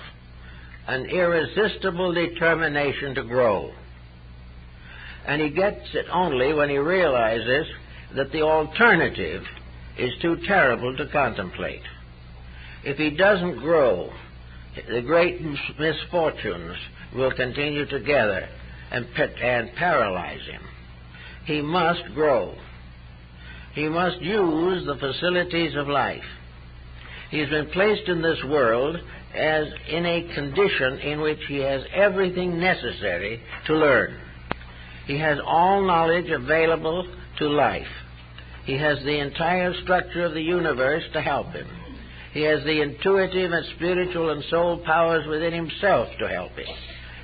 an irresistible determination to grow. And he gets it only when he realizes that the alternative is too terrible to contemplate. If he doesn't grow, the great misfortunes will continue together and paralyze him. He must grow. He must use the facilities of life. He's been placed in this world as in a condition in which he has everything necessary to learn. He has all knowledge available to life. He has the entire structure of the universe to help him. He has the intuitive and spiritual and soul powers within himself to help him.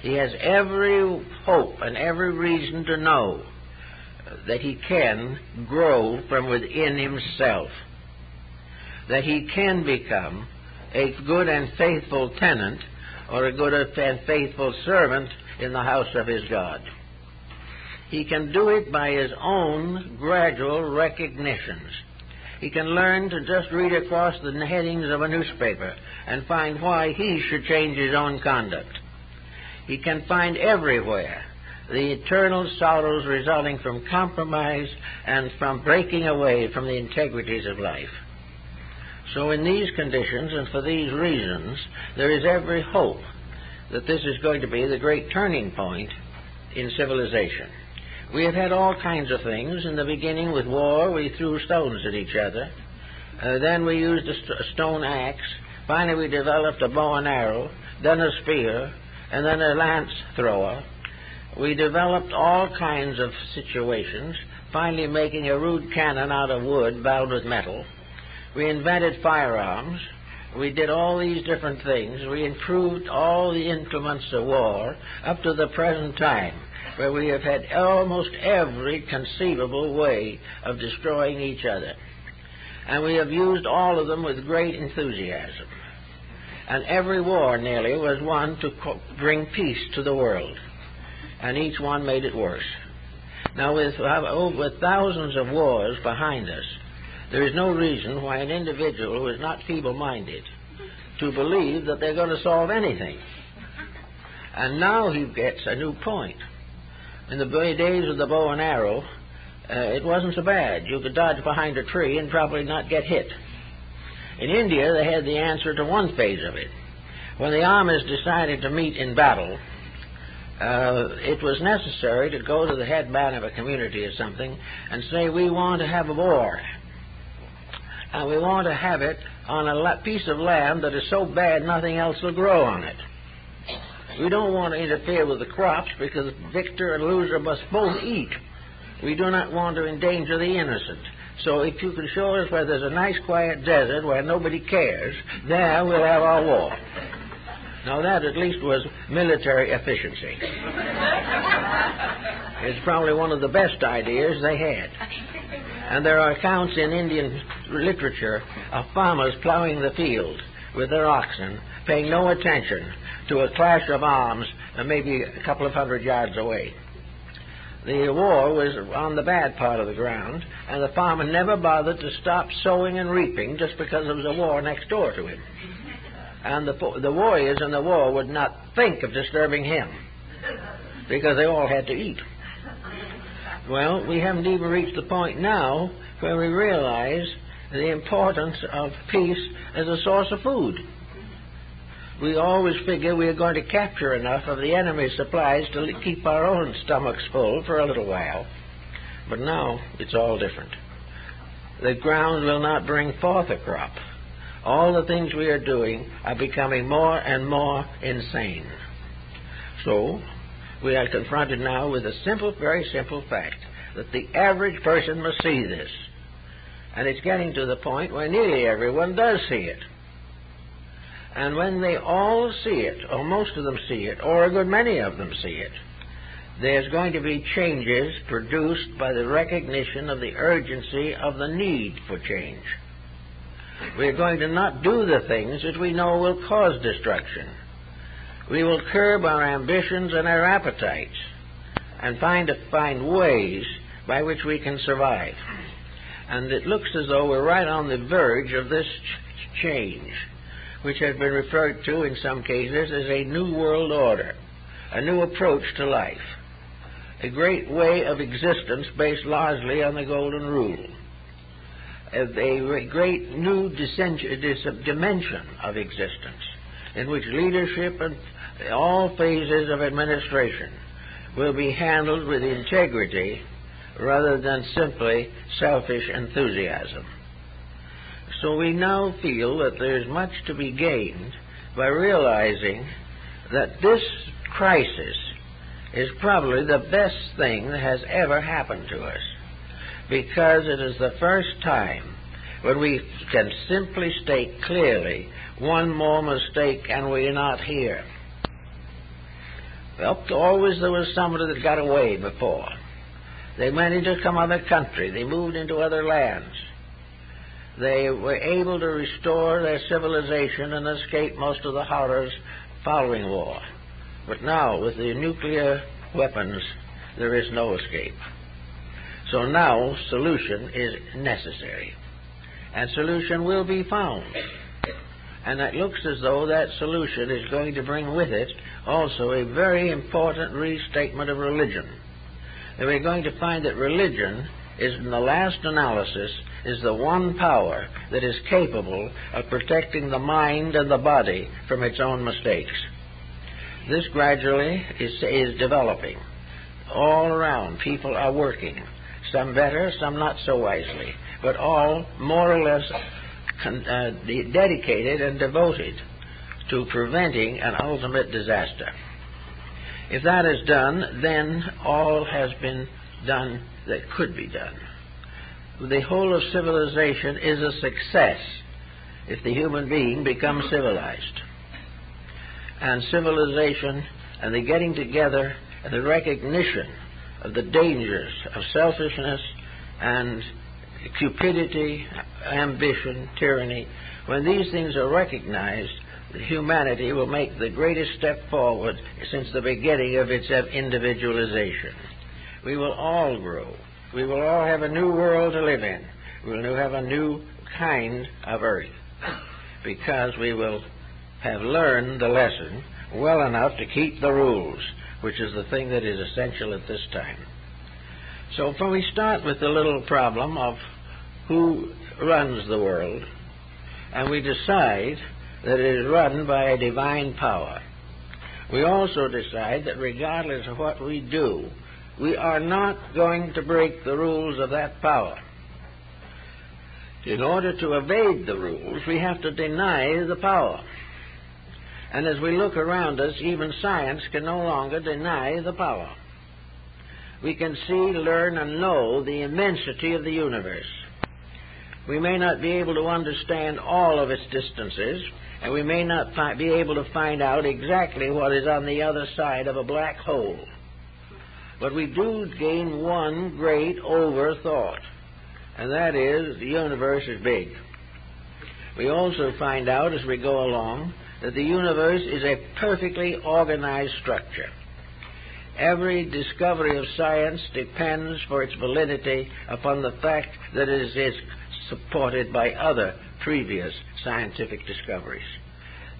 He has every hope and every reason to know that he can grow from within himself, that he can become a good and faithful tenant or a good and faithful servant in the house of his God. He can do it by his own gradual recognitions. He can learn to just read across the headings of a newspaper and find why he should change his own conduct. He can find everywhere the eternal sorrows resulting from compromise and from breaking away from the integrities of life. So in these conditions and for these reasons, there is every hope that this is going to be the great turning point in civilization. We have had all kinds of things. In the beginning, with war, we threw stones at each other. Then we used a stone axe. Finally, we developed a bow and arrow, then a spear, and then a lance thrower. We developed all kinds of situations, finally making a rude cannon out of wood bound with metal. We invented firearms. We did all these different things. We improved all the implements of war up to the present time, where we have had almost every conceivable way of destroying each other. And we have used all of them with great enthusiasm. And every war nearly was one to bring peace to the world. And each one made it worse. Now, with thousands of wars behind us, there is no reason why an individual who is not feeble-minded to believe that they're going to solve anything. And now he gets a new point. In the days of the bow and arrow, it wasn't so bad. You could dodge behind a tree and probably not get hit. In India, they had the answer to one phase of it. When the armies decided to meet in battle, it was necessary to go to the head man of a community or something and say, we want to have a war. And we want to have it on a piece of land that is so bad nothing else will grow on it. We don't want to interfere with the crops because victor and loser must both eat. We do not want to endanger the innocent. So if you can show us where there's a nice quiet desert where nobody cares, there we'll have our war. Now that at least was military efficiency. It's probably one of the best ideas they had. And there are accounts in Indian literature of farmers plowing the field with their oxen, paying no attention to a clash of arms maybe a couple of 100 yards away. The war was on the bad part of the ground, and the farmer never bothered to stop sowing and reaping just because there was a war next door to him. And the warriors in the war would not think of disturbing him because they all had to eat. Well, we haven't even reached the point now where we realize the importance of peace as a source of food. We always figure we are going to capture enough of the enemy's supplies to keep our own stomachs full for a little while. But now it's all different. The ground will not bring forth a crop. All the things we are doing are becoming more and more insane. So we are confronted now with a simple, very simple fact. that the average person must see this. And it's getting to the point where nearly everyone does see it. And when they all see it, or most of them see it, or a good many of them see it, there's going to be changes produced by the recognition of the urgency of the need for change. We're going to not do the things that we know will cause destruction. We will curb our ambitions and our appetites and find ways by which we can survive. And it looks as though we're right on the verge of this change, which has been referred to in some cases as a new world order, a new approach to life, a great way of existence based largely on the Golden Rule, a great new dimension of existence in which leadership and all phases of administration will be handled with integrity rather than simply selfish enthusiasm. So we now feel that there's much to be gained by realizing that this crisis is probably the best thing that has ever happened to us, because it is the first time when we can simply state clearly, one more mistake and we're not here. Well, always there was somebody that got away before. They went into some other country. They moved into other lands. They were able to restore their civilization and escape most of the horrors following war. But now, with the nuclear weapons, there is no escape. So now, solution is necessary. And solution will be found. And it looks as though that solution is going to bring with it also a very important restatement of religion. And we're going to find that religion is, in the last analysis, is the one power that is capable of protecting the mind and the body from its own mistakes. This gradually is developing. All around, people are working, some better, some not so wisely, but all more or less dedicated and devoted to preventing an ultimate disaster. If that is done, then all has been done that could be done. The whole of civilization is a success if the human being becomes civilized. And civilization and the getting together and the recognition of the dangers of selfishness and cupidity, ambition, tyranny, when these things are recognized, humanity will make the greatest step forward since the beginning of its individualization. We will all grow. We will all have a new world to live in. We will have a new kind of earth, because we will have learned the lesson well enough to keep the rules, which is the thing that is essential at this time. So when we start with the little problem of who runs the world, and we decide that it is run by a divine power, we also decide that regardless of what we do, we are not going to break the rules of that power. In order to evade the rules, we have to deny the power. And as we look around us, even science can no longer deny the power. We can see, learn, and know the immensity of the universe. We may not be able to understand all of its distances, and we may not be able to find out exactly what is on the other side of a black hole. But we do gain one great overthought, and that is the universe is big. We also find out as we go along that the universe is a perfectly organized structure. Every discovery of science depends for its validity upon the fact that it is supported by other previous scientific discoveries.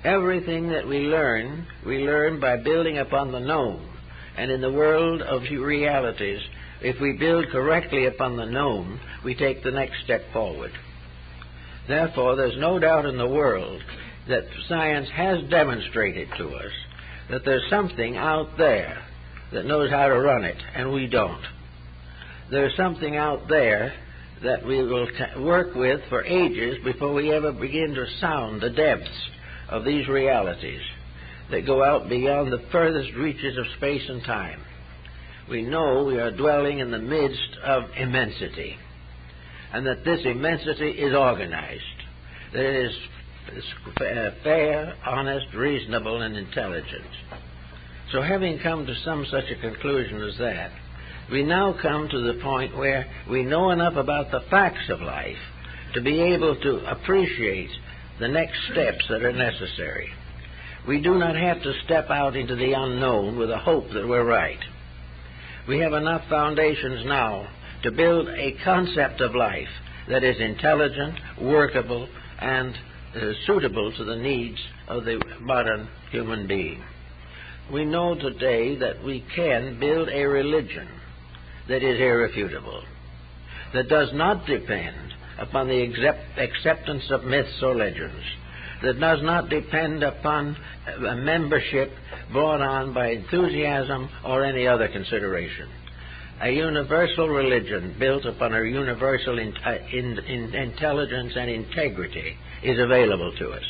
Everything that we learn by building upon the known. And in the world of realities, if we build correctly upon the known, we take the next step forward. Therefore, there's no doubt in the world that science has demonstrated to us that there's something out there that knows how to run it, and we don't. There's something out there that we will work with for ages before we ever begin to sound the depths of these realities that go out beyond the furthest reaches of space and time. we know we are dwelling in the midst of immensity, and that this immensity is organized, that it is fair, honest, reasonable, and intelligent. So having come to some such a conclusion as that, we now come to the point where we know enough about the facts of life to be able to appreciate the next steps that are necessary. We do not have to step out into the unknown with a hope that we're right. We have enough foundations now to build a concept of life that is intelligent, workable, and suitable to the needs of the modern human being. We know today that we can build a religion that is irrefutable, that does not depend upon the acceptance of myths or legends, that does not depend upon a membership brought on by enthusiasm or any other consideration. A universal religion built upon a universal intelligence and integrity is available to us.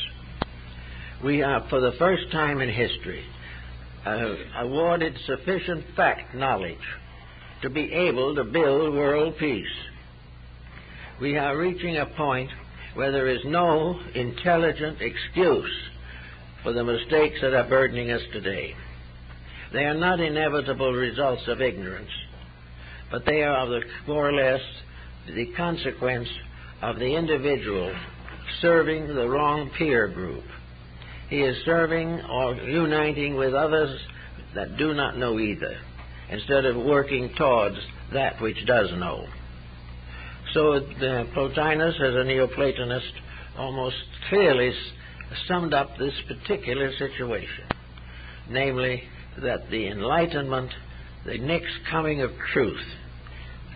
We are, for the first time in history, awarded sufficient fact knowledge to be able to build world peace. We are reaching a point where there is no intelligent excuse for the mistakes that are burdening us today. They are not inevitable results of ignorance, but they are more or less the consequence of the individual serving the wrong peer group. He is serving or uniting with others that do not know either, instead of working towards that which does know. So Plotinus, as a Neoplatonist, almost clearly summed up this particular situation, namely that the enlightenment, the next coming of truth,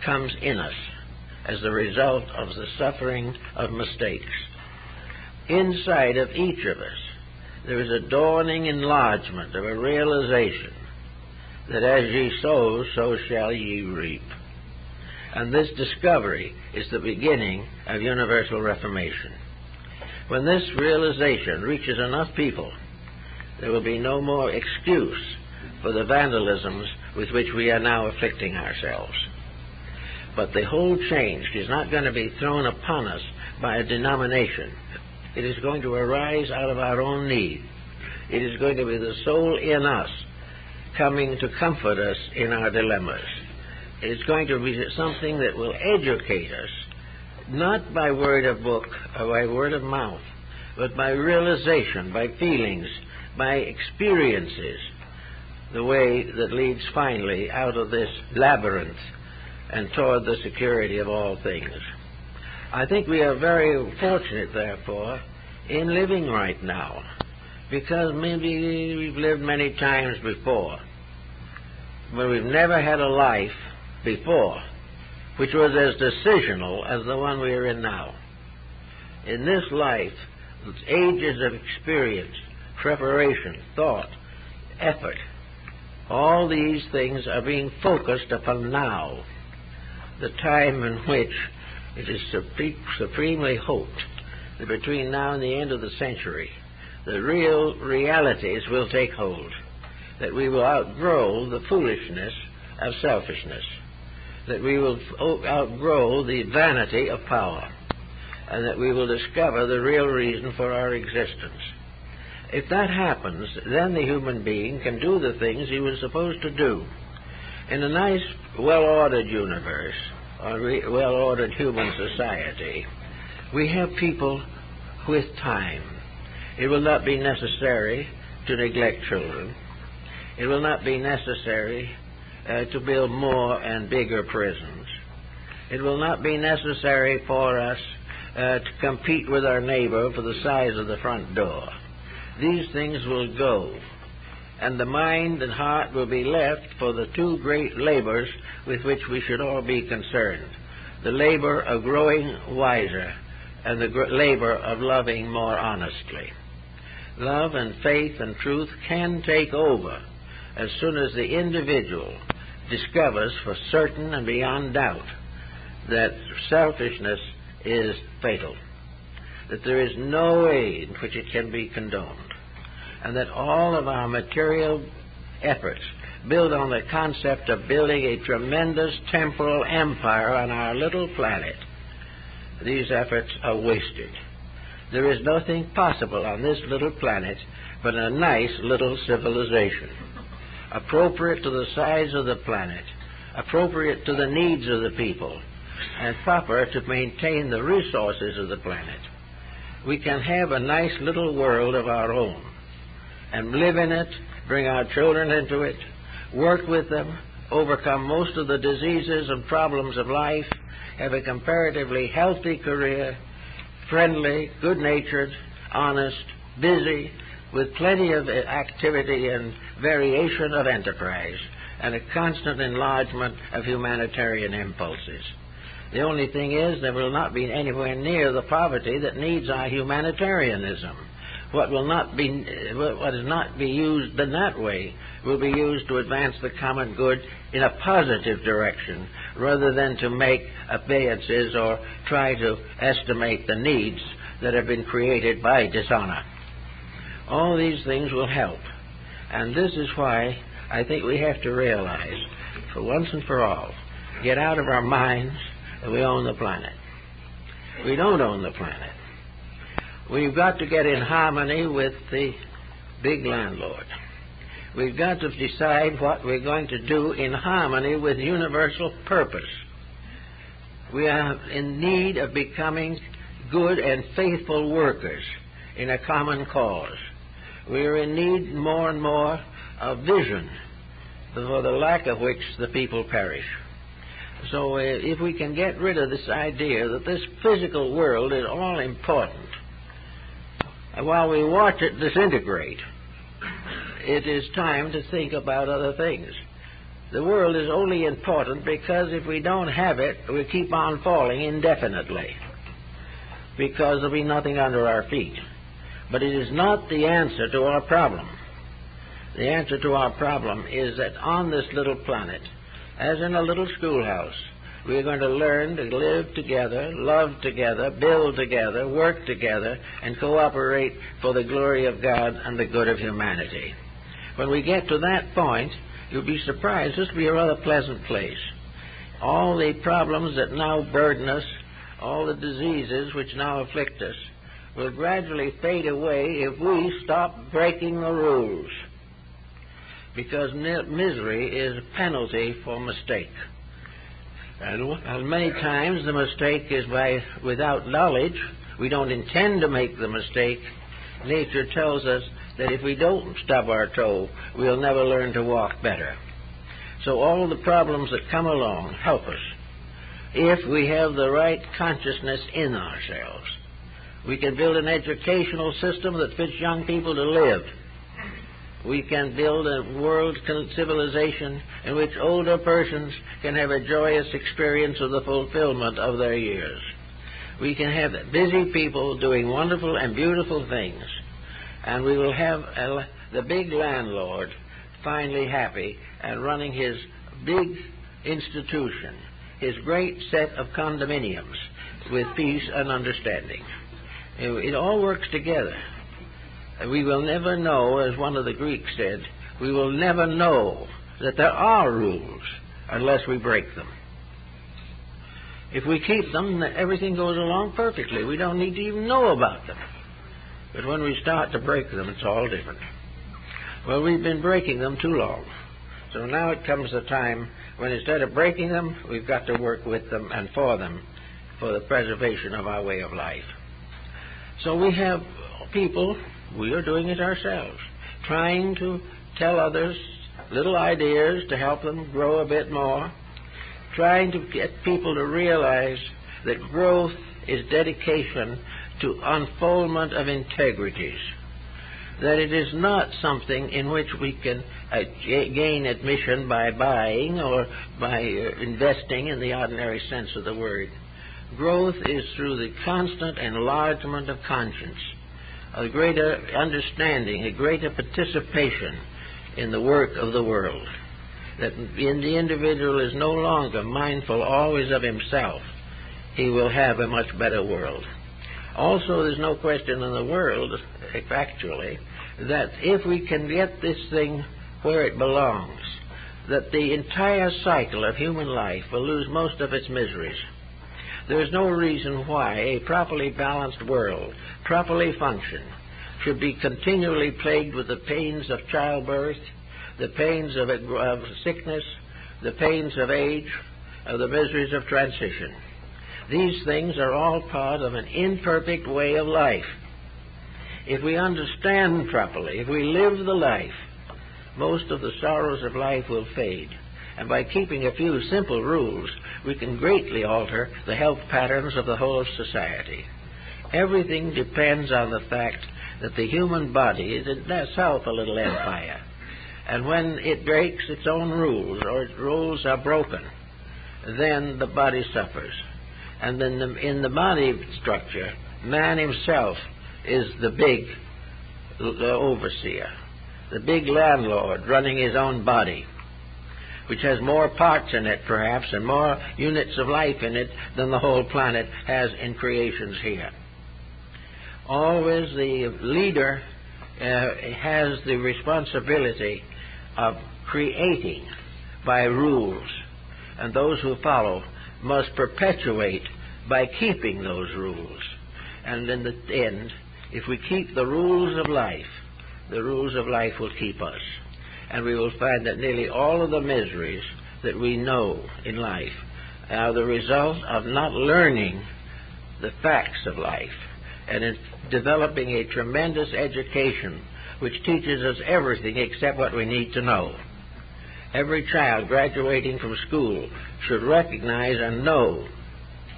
comes in us as the result of the suffering of mistakes. Inside of each of us, there is a dawning enlargement of a realization that as ye sow, so shall ye reap. And this discovery is the beginning of universal reformation. When this realization reaches enough people, there will be no more excuse for the vandalisms with which we are now afflicting ourselves. But the whole change is not going to be thrown upon us by a denomination. It is going to arise out of our own need. It is going to be the soul in us coming to comfort us in our dilemmas. It is going to be something that will educate us, not by word of book or by word of mouth, but by realization, by feelings, by experiences, the way that leads finally out of this labyrinth and toward the security of all things. I think we are very fortunate, therefore, in living right now, because maybe we've lived many times before, but we've never had a life before which was as decisional as the one we are in now. In this life, ages of experience, preparation, thought, effort, all these things are being focused upon now, the time in which it is supremely hoped that between now and the end of the century, the real realities will take hold, that we will outgrow the foolishness of selfishness, that we will outgrow the vanity of power, and that we will discover the real reason for our existence. If that happens, then the human being can do the things he was supposed to do. In a nice, well-ordered universe, or well-ordered human society, we have people with time. It will not be necessary to neglect children. It will not be necessary to build more and bigger prisons. It will not be necessary for us to compete with our neighbor for the size of the front door. These things will go, and the mind and heart will be left for the two great labors with which we should all be concerned: the labor of growing wiser and the labor of loving more honestly. Love and faith and truth can take over as soon as the individual discovers for certain and beyond doubt that selfishness is fatal, that there is no way in which it can be condoned, and that all of our material efforts built on the concept of building a tremendous temporal empire on our little planet, these efforts are wasted. There is nothing possible on this little planet but a nice little civilization, appropriate to the size of the planet, appropriate to the needs of the people, and proper to maintain the resources of the planet. We can have a nice little world of our own and live in it, bring our children into it, work with them, overcome most of the diseases and problems of life, have a comparatively healthy career, friendly, good-natured, honest, busy, with plenty of activity and variation of enterprise, and a constant enlargement of humanitarian impulses. The only thing is, there will not be anywhere near the poverty that needs our humanitarianism. What is not be used in that way will be used to advance the common good in a positive direction, rather than to make obeyances or try to estimate the needs that have been created by dishonor. All these things will help, and this is why I think we have to realize, for once and for all, get out of our minds that we own the planet. We don't own the planet. We've got to get in harmony with the big landlord. We've got to decide what we're going to do in harmony with universal purpose. We are in need of becoming good and faithful workers in a common cause. We are in need more and more of vision, for the lack of which the people perish. So if we can get rid of this idea that this physical world is all important, while we watch it disintegrate, it is time to think about other things. The world is only important because if we don't have it, we keep on falling indefinitely, because there'll be nothing under our feet. But it is not the answer to our problem. The answer to our problem is that on this little planet, as in a little schoolhouse, we are going to learn to live together, love together, build together, work together, and cooperate for the glory of God and the good of humanity. When we get to that point, you'll be surprised. This will be a rather pleasant place. All the problems that now burden us, all the diseases which now afflict us, will gradually fade away if we stop breaking the rules. Because misery is a penalty for mistake. And many times the mistake is without knowledge. We don't intend to make the mistake. Nature tells us that if we don't stub our toe, we'll never learn to walk better. So all the problems that come along help us if we have the right consciousness in ourselves. We can build an educational system that fits young people to live. We can build a world civilization in which older persons can have a joyous experience of the fulfillment of their years. We can have busy people doing wonderful and beautiful things, and we will have the big landlord finally happy and running his big institution, his great set of condominiums with peace and understanding. It all works together. We will never know, as one of the Greeks said, we will never know that there are rules unless we break them. If we keep them, everything goes along perfectly. We don't need to even know about them. But when we start to break them, it's all different. Well, we've been breaking them too long. So now it comes the time when instead of breaking them, we've got to work with them and for them for the preservation of our way of life. So we have people, we are doing it ourselves, trying to tell others little ideas to help them grow a bit more, trying to get people to realize that growth is dedication to unfoldment of integrities, that it is not something in which we can gain admission by buying or by investing in the ordinary sense of the word. Growth is through the constant enlargement of conscience, a greater understanding, a greater participation in the work of the world. That in the individual is no longer mindful always of himself. He will have a much better world. Also, there's no question in the world, actually, that if we can get this thing where it belongs, that the entire cycle of human life will lose most of its miseries. There is no reason why a properly balanced world, properly functioned, should be continually plagued with the pains of childbirth, the pains of sickness, the pains of age, of the miseries of transition. These things are all part of an imperfect way of life. If we understand properly, if we live the life, most of the sorrows of life will fade. And by keeping a few simple rules, we can greatly alter the health patterns of the whole of society. Everything depends on the fact that the human body is itself a little empire. And when it breaks its own rules, or its rules are broken, then the body suffers. And then in the body structure, man himself is the big overseer, the big landlord running his own body, which has more parts in it, perhaps, and more units of life in it than the whole planet has in creations here. Always the leader has the responsibility of creating by rules, and those who follow must perpetuate by keeping those rules. And in the end, if we keep the rules of life will keep us. And we will find that nearly all of the miseries that we know in life are the result of not learning the facts of life and in developing a tremendous education which teaches us everything except what we need to know. Every child graduating from school should recognize and know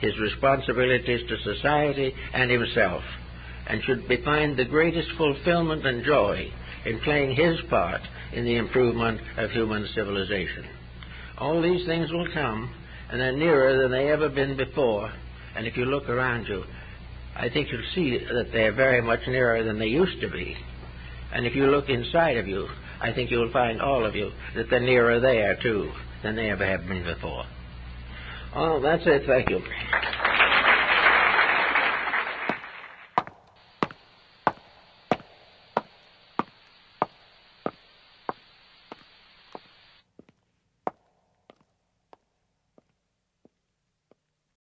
his responsibilities to society and himself, and should find the greatest fulfillment and joy in playing his part in the improvement of human civilization. All these things will come, and they're nearer than they ever been before. And if you look around you, I think you'll see that they're very much nearer than they used to be. And if you look inside of you, I think you'll find, all of you, that they're nearer there, too, than they ever have been before. Oh, that's it. Thank you.